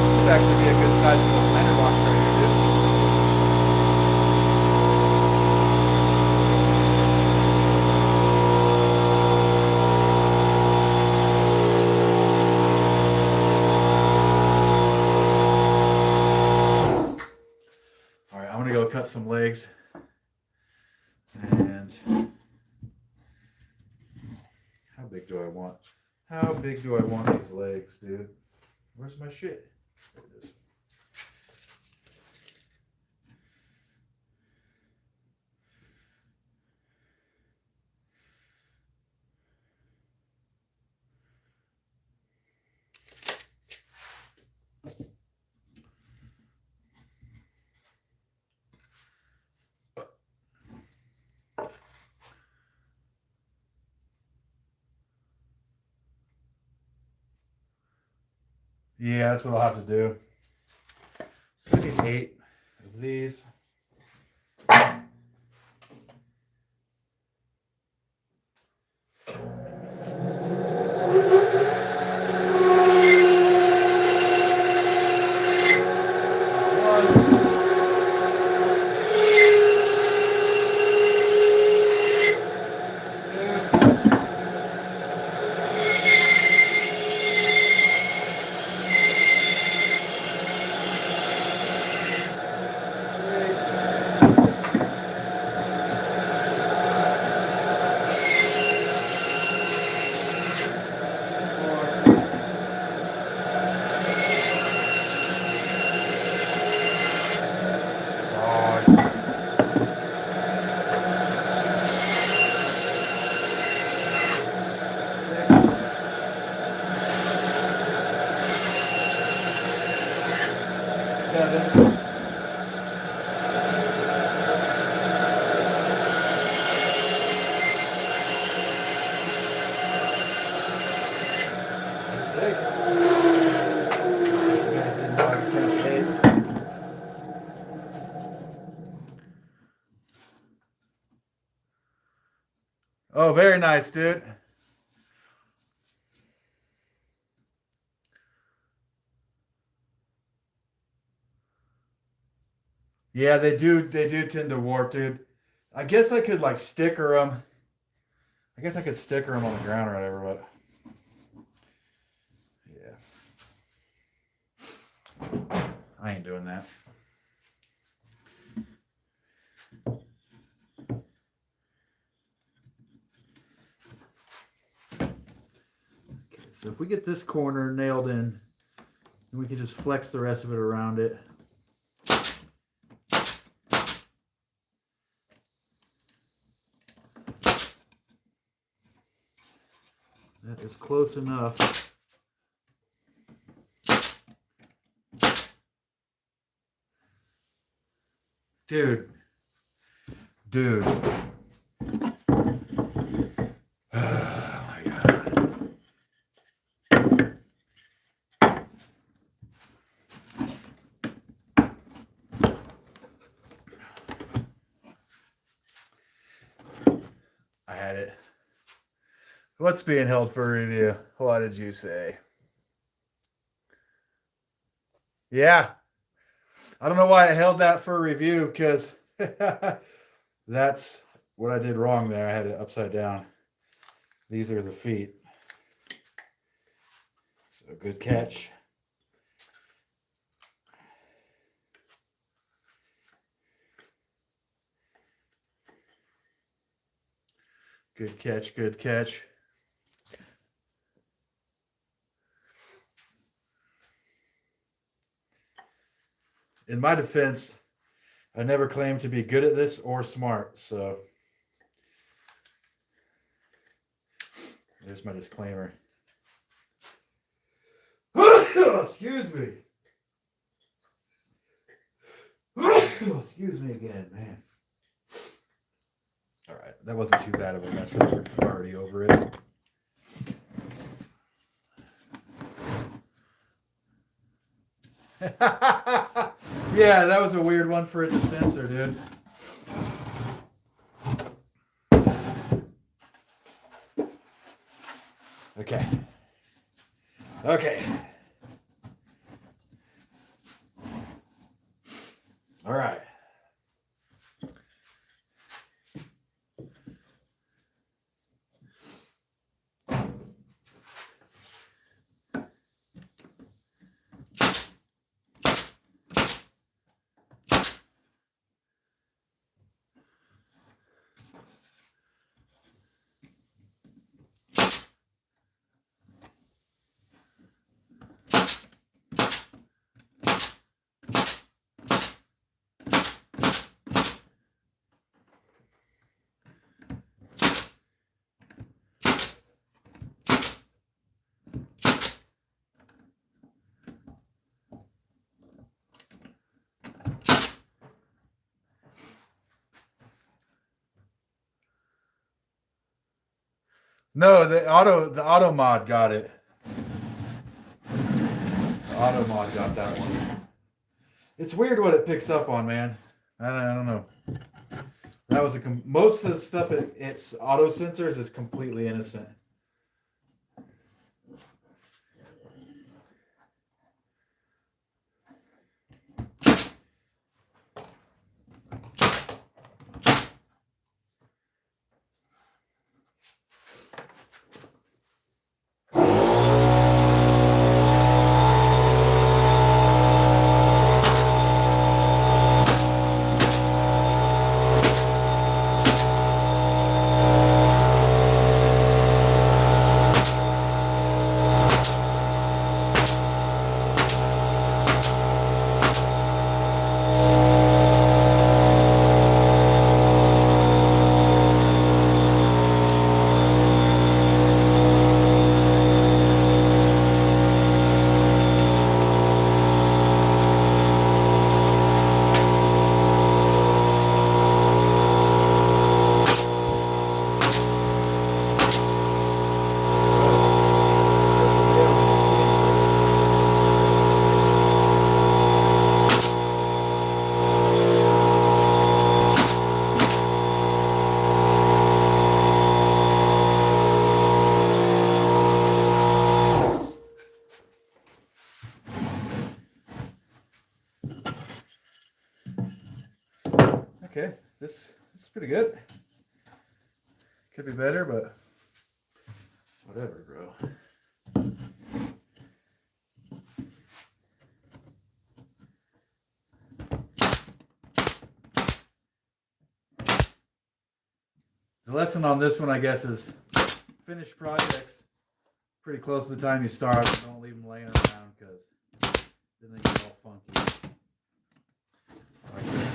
This would actually be a good size little planter box right here, dude. All right, I'm gonna go cut some legs. And how big do I want? How big do I want these legs, dude? Where's my shit? There it is. Yeah, that's what I'll have to do. So I need 8 of these. Oh, very nice, dude. Yeah, they do tend to warp, dude. I guess I could like sticker them. I guess I could sticker them on the ground or whatever, but yeah. I ain't doing that. Okay, so if we get this corner nailed in, then we can just flex the rest of it around it. That is close enough. Dude. Oh my God. I had it. What's being held for review? What did you say? Yeah. I don't know why I held that for review because that's what I did wrong there. I had it upside down. These are the feet. So good catch. Good catch, good catch. In my defense, I never claimed to be good at this or smart, so there's my disclaimer. Excuse me. Excuse me again, man. All right, that wasn't too bad of a mess up. We're already over it. Yeah, that was a weird one for it to censor, dude. Okay. Okay. All right. No, the auto mod got it. The auto mod got that one. It's weird what it picks up on, man. I don't know. That was most of the stuff it's auto sensors is completely innocent. Okay, this is pretty good. Could be better, but whatever, bro. The lesson on this one, I guess, is finish projects pretty close to the time you start. Don't leave them laying around because then they get all funky. Like this.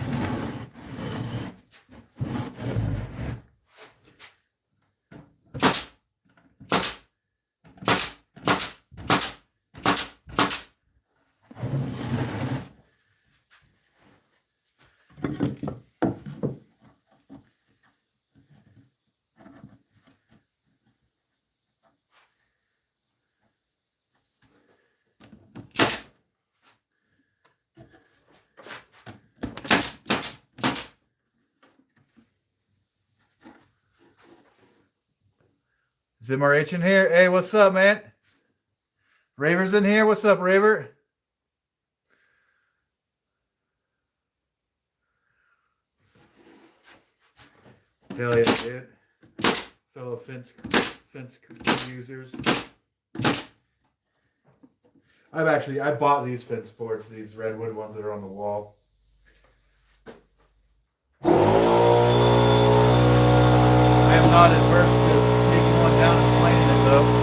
Is MRH in here? Hey, what's up, man? Raver's in here. What's up, Raver? Hell yeah, dude. fence users. I bought these fence boards, these redwood ones that are on the wall. I am not adverse to taking one down and planing it though.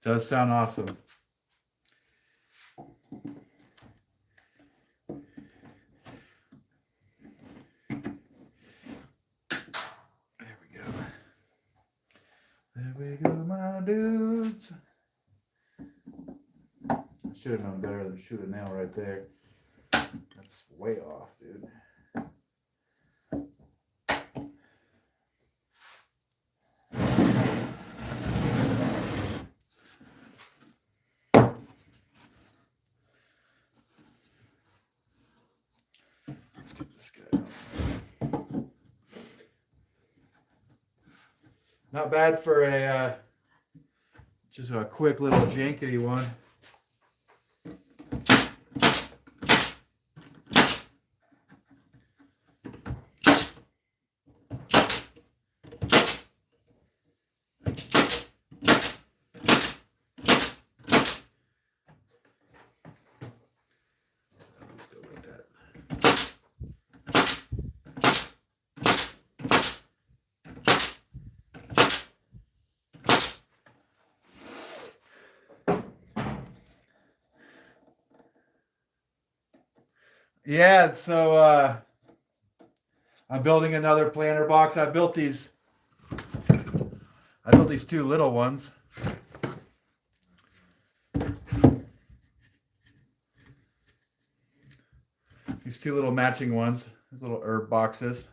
Does sound awesome. There we go. There we go, my dudes. I should have known better than shoot a nail right there. That's way off, dude. Let's get this guy out. Not bad for a just a quick little jankety one. Let's go with that. Yeah, so I'm building another planter box. I built these two little ones. These two little matching ones, these little herb boxes.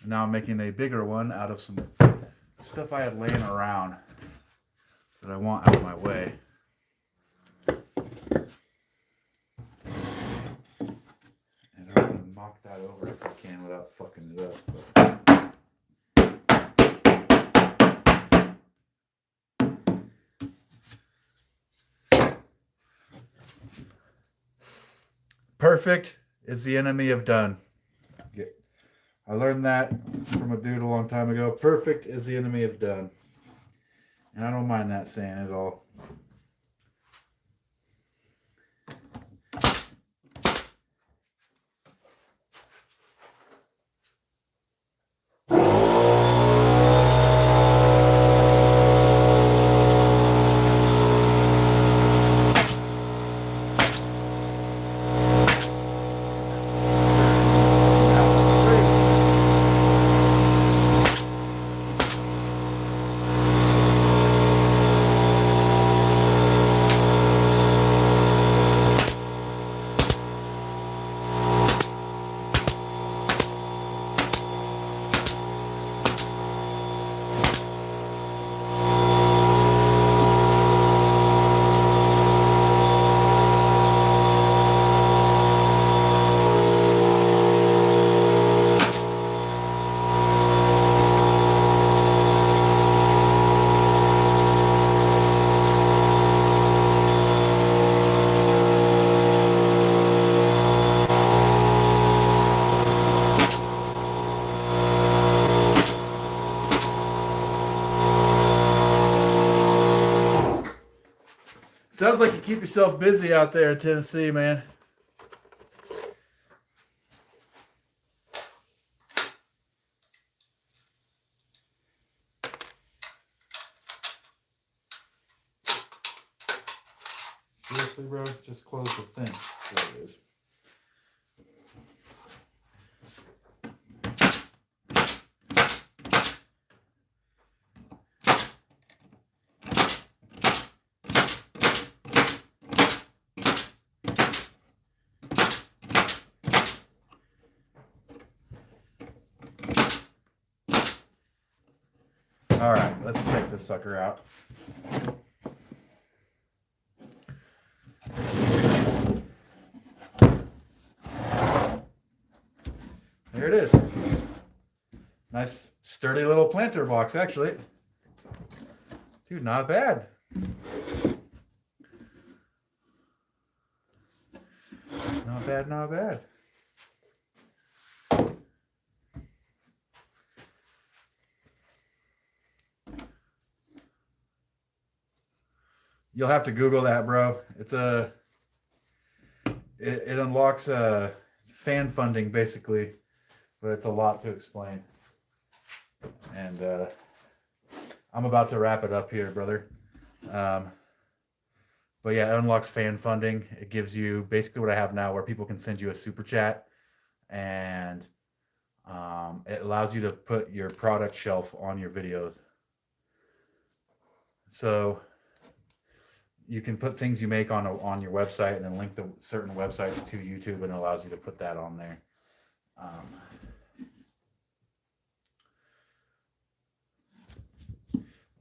Now I'm making a bigger one out of some stuff I had laying around that I want out of my way. And I'm going to knock that over if I can without fucking it up. Perfect is the enemy of done. I learned that from a dude a long time ago. Perfect is the enemy of done. And I don't mind that saying at all. Sounds like you keep yourself busy out there in Tennessee, man. Seriously, bro? Just close the thing. There it is. All right, let's check this sucker out. There it is. Nice, sturdy little planter box, actually. Dude, not bad. Not bad, not bad. You'll have to Google that, bro. It's it unlocks fan funding basically, but it's a lot to explain. And I'm about to wrap it up here, brother. But yeah, it unlocks fan funding. It gives you basically what I have now, where people can send you a super chat, and it allows you to put your product shelf on your videos. So you can put things you make on your website, and then link the certain websites to YouTube, and it allows you to put that on there.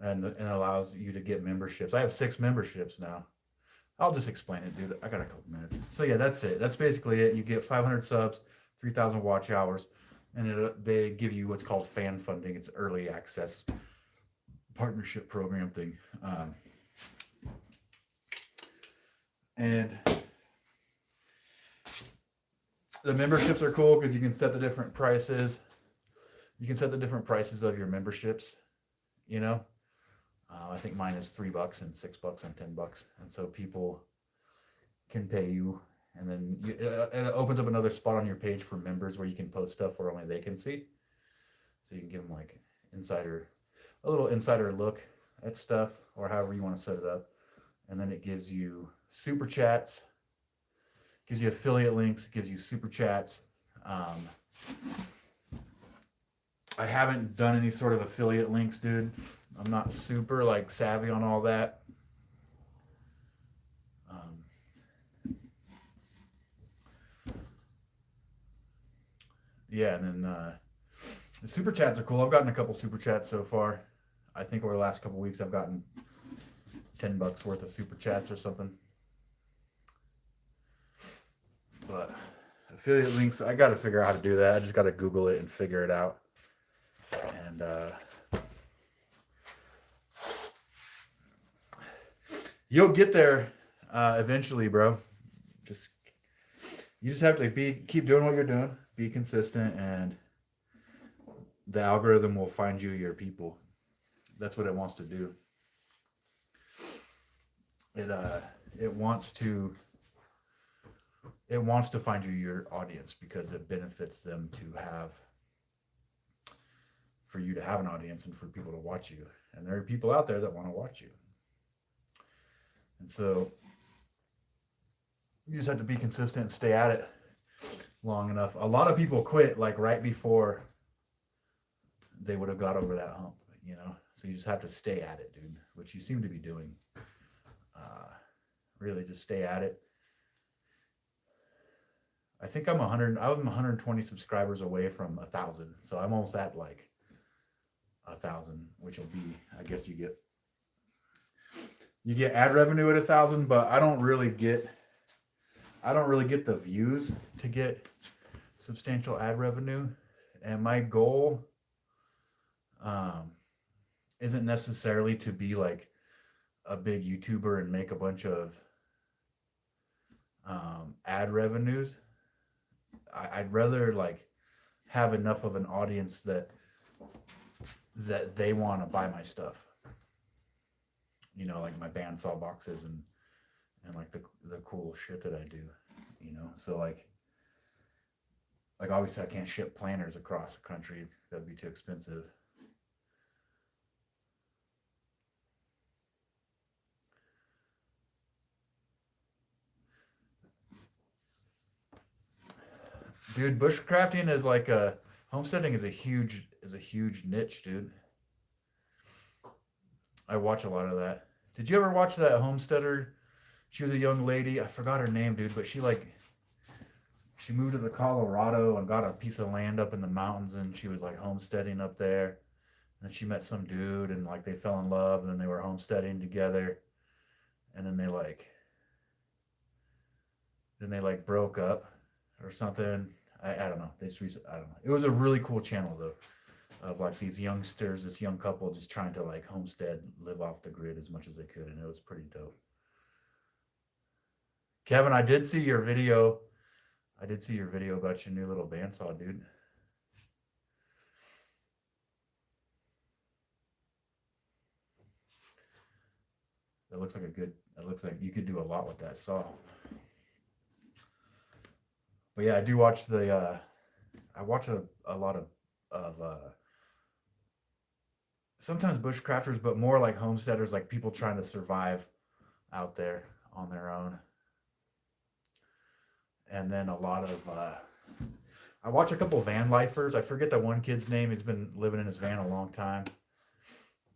And allows you to get memberships. I have 6 memberships now. I'll just explain it, dude. I got a couple minutes. So yeah, that's it. That's basically it. You get 500 subs, 3,000 watch hours, and they give you what's called fan funding. It's early access partnership program thing. And the memberships are cool because you can set the different prices. You can set the different prices of your memberships, you know. I think mine is $3 and $6 and $10, and so people can pay you, and then it opens up another spot on your page for members where you can post stuff where only they can see. So you can give them like a little insider look at stuff, or however you want to set it up, and then it gives you super chats, gives you affiliate links, gives you super chats. I haven't done any sort of affiliate links, dude. I'm not super like savvy on all that. Yeah, and then the super chats are cool. I've gotten a couple super chats so far. I think over the last couple weeks I've gotten $10 worth of super chats or something. But affiliate links, I got to figure out how to do that. I just got to Google it and figure it out. And you'll get there eventually, bro. You just have to keep doing what you're doing, be consistent, and the algorithm will find you your people. That's what it wants to do. It wants to find you your audience, because it benefits them for you to have an audience and for people to watch you. And there are people out there that want to watch you. And so you just have to be consistent and stay at it long enough. A lot of people quit like right before they would have got over that hump, you know? So you just have to stay at it, dude, which you seem to be doing. Really just stay at it. I think I'm 120 subscribers away from 1,000. So I'm almost at like 1,000, which will be, I guess you get ad revenue at 1,000, but I don't really get the views to get substantial ad revenue. And my goal isn't necessarily to be like a big YouTuber and make a bunch of ad revenues. I'd rather like have enough of an audience that they want to buy my stuff. You know, like my bandsaw boxes and and like the cool shit that I do, you know. So like obviously I can't ship planters across the country. That'd be too expensive. Dude, bushcrafting is like a homesteading is a huge niche, dude. I watch a lot of that. Did you ever watch that homesteader? She was a young lady. I forgot her name, dude, but she moved to Colorado and got a piece of land up in the mountains, and she was like homesteading up there. And then she met some dude, and like they fell in love, and then they were homesteading together, and then they like broke up or something. I don't know. I don't know. It was a really cool channel though, of like these youngsters, this young couple just trying to like homestead, live off the grid as much as they could, and it was pretty dope. Kevin, I did see your video. I did see your video about your new little bandsaw, dude. That looks like a good. It looks like you could do a lot with that saw. But yeah, I do watch the. I watch a lot of sometimes bushcrafters, but more like homesteaders, like people trying to survive out there on their own. And then a lot of I watch a couple van lifers. I forget that one kid's name. He's been living in his van a long time.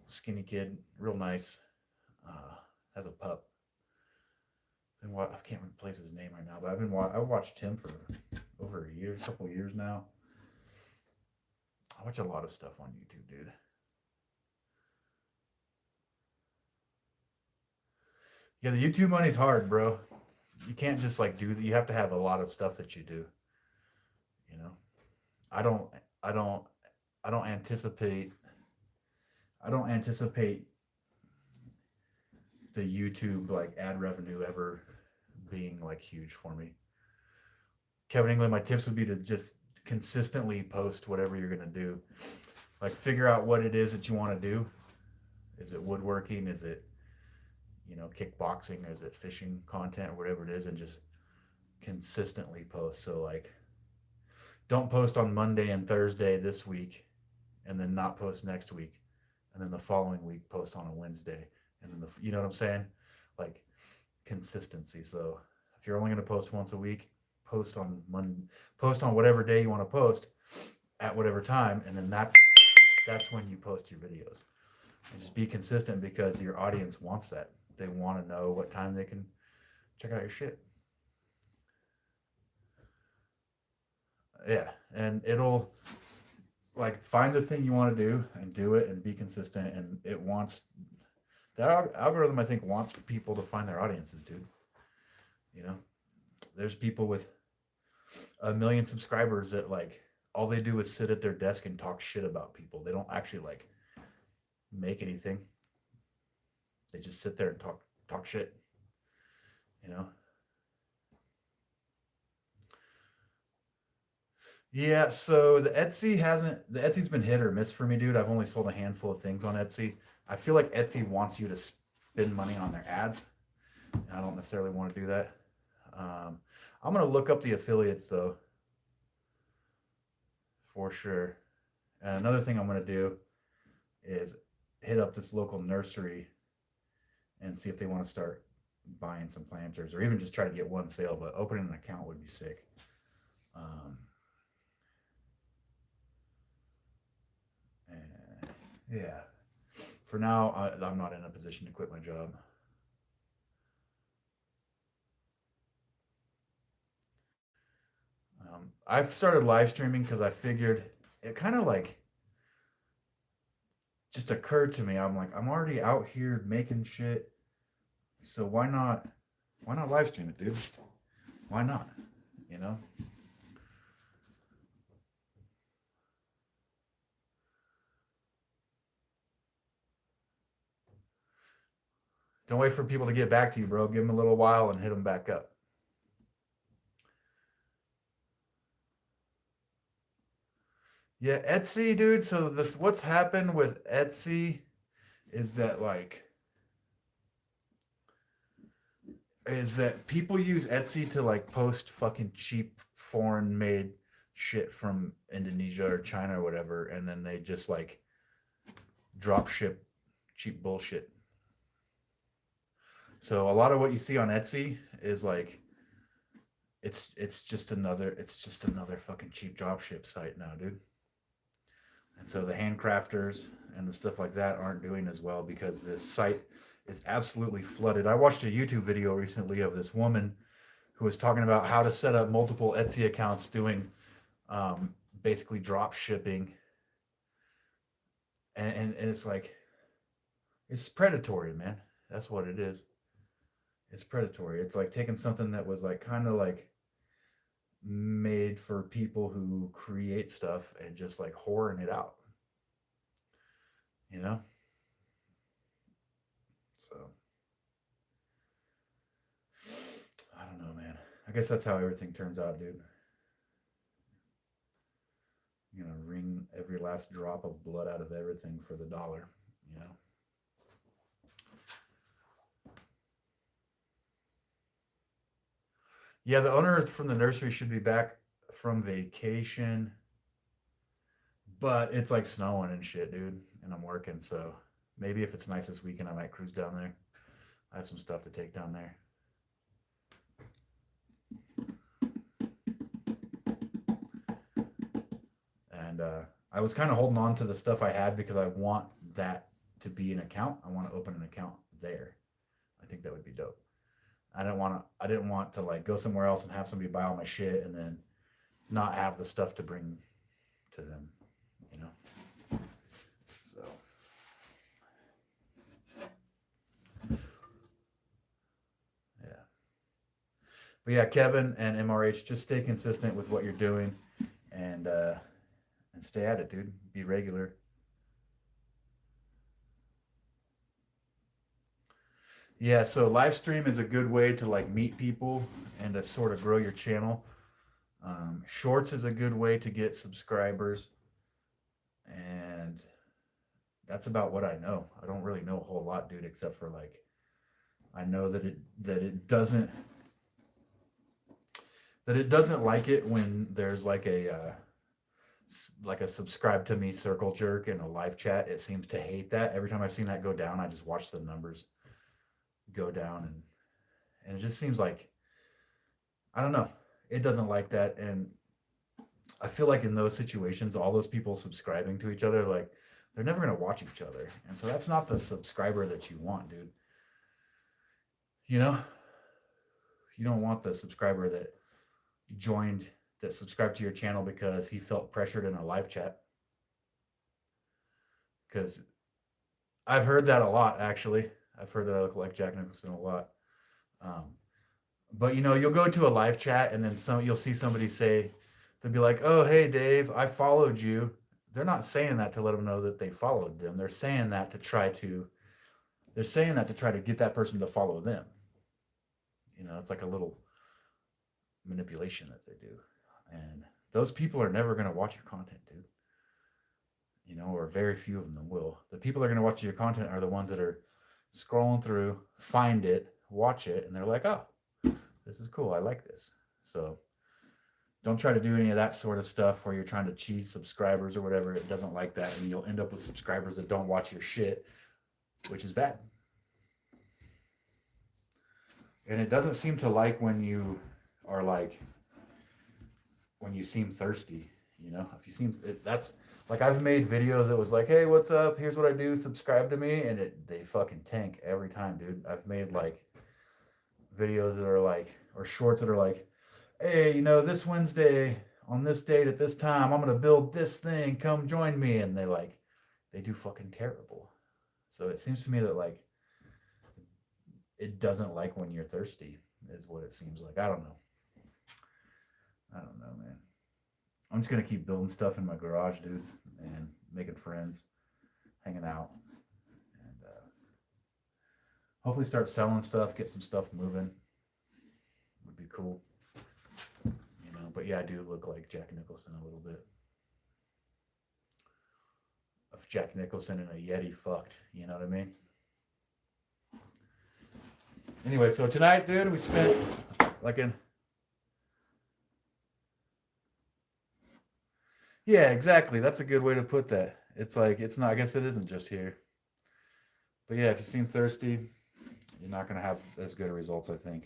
Skinny kid, real nice. Has a pup. I can't replace his name right now, but I've watched him for over a year, a couple of years now. I watch a lot of stuff on YouTube, dude. Yeah, the YouTube money's hard, bro. You can't just like do that. You have to have a lot of stuff that you do. You know, I don't, I don't, I don't anticipate. I don't anticipate the YouTube like ad revenue ever being like huge for me. Kevin England, my tips would be to just consistently post whatever you're gonna do. Like figure out what it is that you want to do. Is it woodworking? Is it kickboxing? Is it fishing content? Whatever it is, and just consistently post. So like, don't post on Monday and Thursday this week, and then not post next week, and then the following week post on a Wednesday, and then you know what I'm saying? Like consistency. So if you're only going to post once a week, post on Monday, post on whatever day you want to post at whatever time, and then that's when you post your videos. And just be consistent because your audience wants that. They want to know what time they can check out your shit. Yeah, and it'll like find the thing you want to do and do it and be consistent. And it wants the algorithm, I think, wants people to find their audiences, dude. You know, there's people with 1 million subscribers that like all they do is sit at their desk and talk shit about people. They don't actually like make anything. They just sit there and talk shit. You know. Yeah, so the Etsy's been hit or miss for me, dude. I've only sold a handful of things on Etsy. I feel like Etsy wants you to spend money on their ads. And I don't necessarily want to do that. I'm gonna look up the affiliates though, for sure. And another thing I'm gonna do is hit up this local nursery and see if they want to start buying some planters, or even just try to get one sale. But opening an account would be sick. Um, and yeah, for now, I'm not in a position to quit my job. I've started live streaming because I figured it kind of like just occurred to me. I'm like, I'm already out here making shit, so why not live stream it, dude? Why not? You know? Don't wait for people to get back to you, bro. Give them a little while and hit them back up. Yeah, Etsy, dude. So what's happened with Etsy is that like is that people use Etsy to like post fucking cheap foreign made shit from Indonesia or China or whatever, and then they just like drop ship cheap bullshit. So a lot of what you see on Etsy is like it's just another fucking cheap drop ship site now, dude. And so the handcrafters and the stuff like that aren't doing as well because this site is absolutely flooded. I watched a YouTube video recently of this woman who was talking about how to set up multiple Etsy accounts doing basically drop shipping. And it's like, it's predatory, man. That's what it is. It's predatory. It's like taking something that was like kind of like made for people who create stuff and just like whoring it out, you know? So I don't know, man. I guess that's how everything turns out, dude. You know, wring every last drop of blood out of everything for the dollar, you know? Yeah, the owner from the nursery should be back from vacation, but it's like snowing and shit, dude. And I'm working, so maybe if it's nice this weekend, I might cruise down there. I have some stuff to take down there. And I was kind of holding on to the stuff I had because I want that to be an account. I want to open an account there. I think that would be dope. I didn't want to like go somewhere else and have somebody buy all my shit and then not have the stuff to bring to them, you know. So yeah. But yeah, Kevin and MRH, just stay consistent with what you're doing and stay at it, dude. Be regular. Yeah, so live stream is a good way to like meet people and to sort of grow your channel. Shorts is a good way to get subscribers, and that's about what I know. I don't really know a whole lot, dude, except for like I know that it doesn't like it when there's like a subscribe to me circle jerk in a live chat. It seems to hate that. Every time I've seen that go down, I just watch the numbers go down, and it just seems like I don't know. It doesn't like that, and I feel like in those situations, all those people subscribing to each other, like they're never gonna watch each other, and so that's not the subscriber that you want, dude. You know, you don't want the subscriber joined that subscribed to your channel because he felt pressured in a live chat. Because I've heard that a lot, actually. I've heard that I look like Jack Nicholson a lot. Um, but you know, you'll go to a live chat and then you'll see somebody say, they'll be like, "Oh, hey, Dave, I followed you." They're not saying that to let them know that they followed them. They're saying that to try to get that person to follow them. You know, it's like a little manipulation that they do. And those people are never going to watch your content, dude. You know, or very few of them will. The people that are going to watch your content are the ones that are scrolling through, find it, watch it, and they're like, "Oh, this is cool. I like this." So don't try to do any of that sort of stuff where you're trying to cheese subscribers or whatever. It doesn't like that, and you'll end up with subscribers that don't watch your shit, which is bad. And it doesn't seem to like when you are like when you seem thirsty. You know, if you seem that's like I've made videos that was like, "Hey, what's up? Here's what I do. Subscribe to me," and they fucking tank every time, dude. I've made like videos that are like or shorts that are like, "Hey, you know, this Wednesday on this date at this time, I'm gonna build this thing. Come join me," and they do fucking terrible. So it seems to me that like it doesn't like when you're thirsty, is what it seems like. I don't know. I don't know, man. I'm just gonna keep building stuff in my garage, dudes, and making friends, hanging out, and hopefully start selling stuff, get some stuff moving. Would be cool, you know. But yeah, I do look like Jack Nicholson a little bit. If Jack Nicholson and a Yeti fucked, you know what I mean? Anyway, so tonight, dude, we spent like yeah, exactly. That's a good way to put that. It's like, it's not, I guess it isn't just here. But yeah, if you seem thirsty, you're not going to have as good results, I think.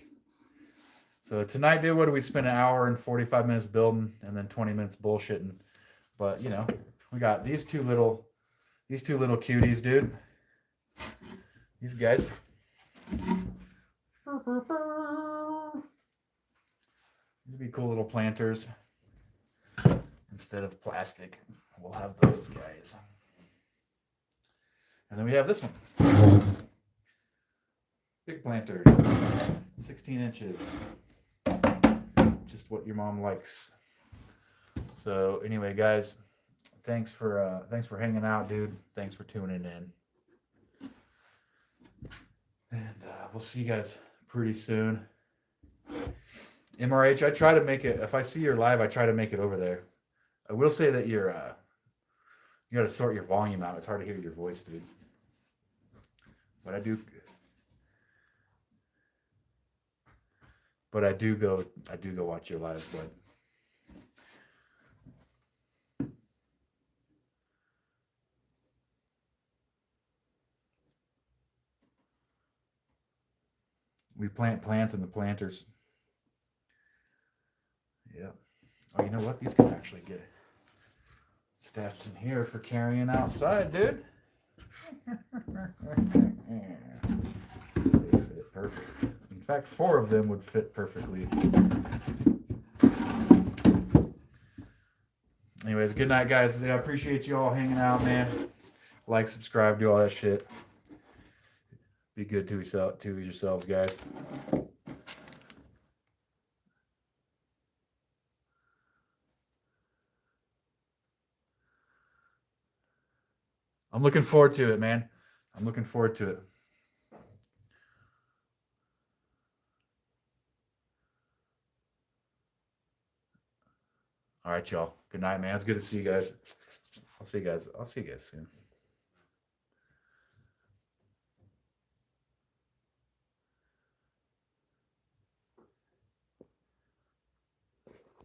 So tonight, dude, what do we spend an hour and 45 minutes building and then 20 minutes bullshitting? But, we got these two little cuties, dude. These guys. These would be cool little planters. Instead of plastic, we'll have those guys. And then we have this one. Big planter. 16 inches. Just what your mom likes. So anyway, guys, thanks for hanging out, dude. Thanks for tuning in. And we'll see you guys pretty soon. MRH, I try to make it, if I see you're live, I try to make it over there. I will say that you got to sort your volume out. It's hard to hear your voice, dude. But I do go watch your lives, bud. We plant plants in the planters. Yeah. Oh, you know what? These can actually get stashed in here for carrying outside, dude. They fit perfect. In fact, 4 of them would fit perfectly. Anyways, good night, guys. I appreciate you all hanging out, man. Like, subscribe, do all that shit. Be good to yourselves, guys. I'm looking forward to it, man. I'm looking forward to it. All right, y'all. Good night, man. It's good to see you guys. I'll see you guys soon.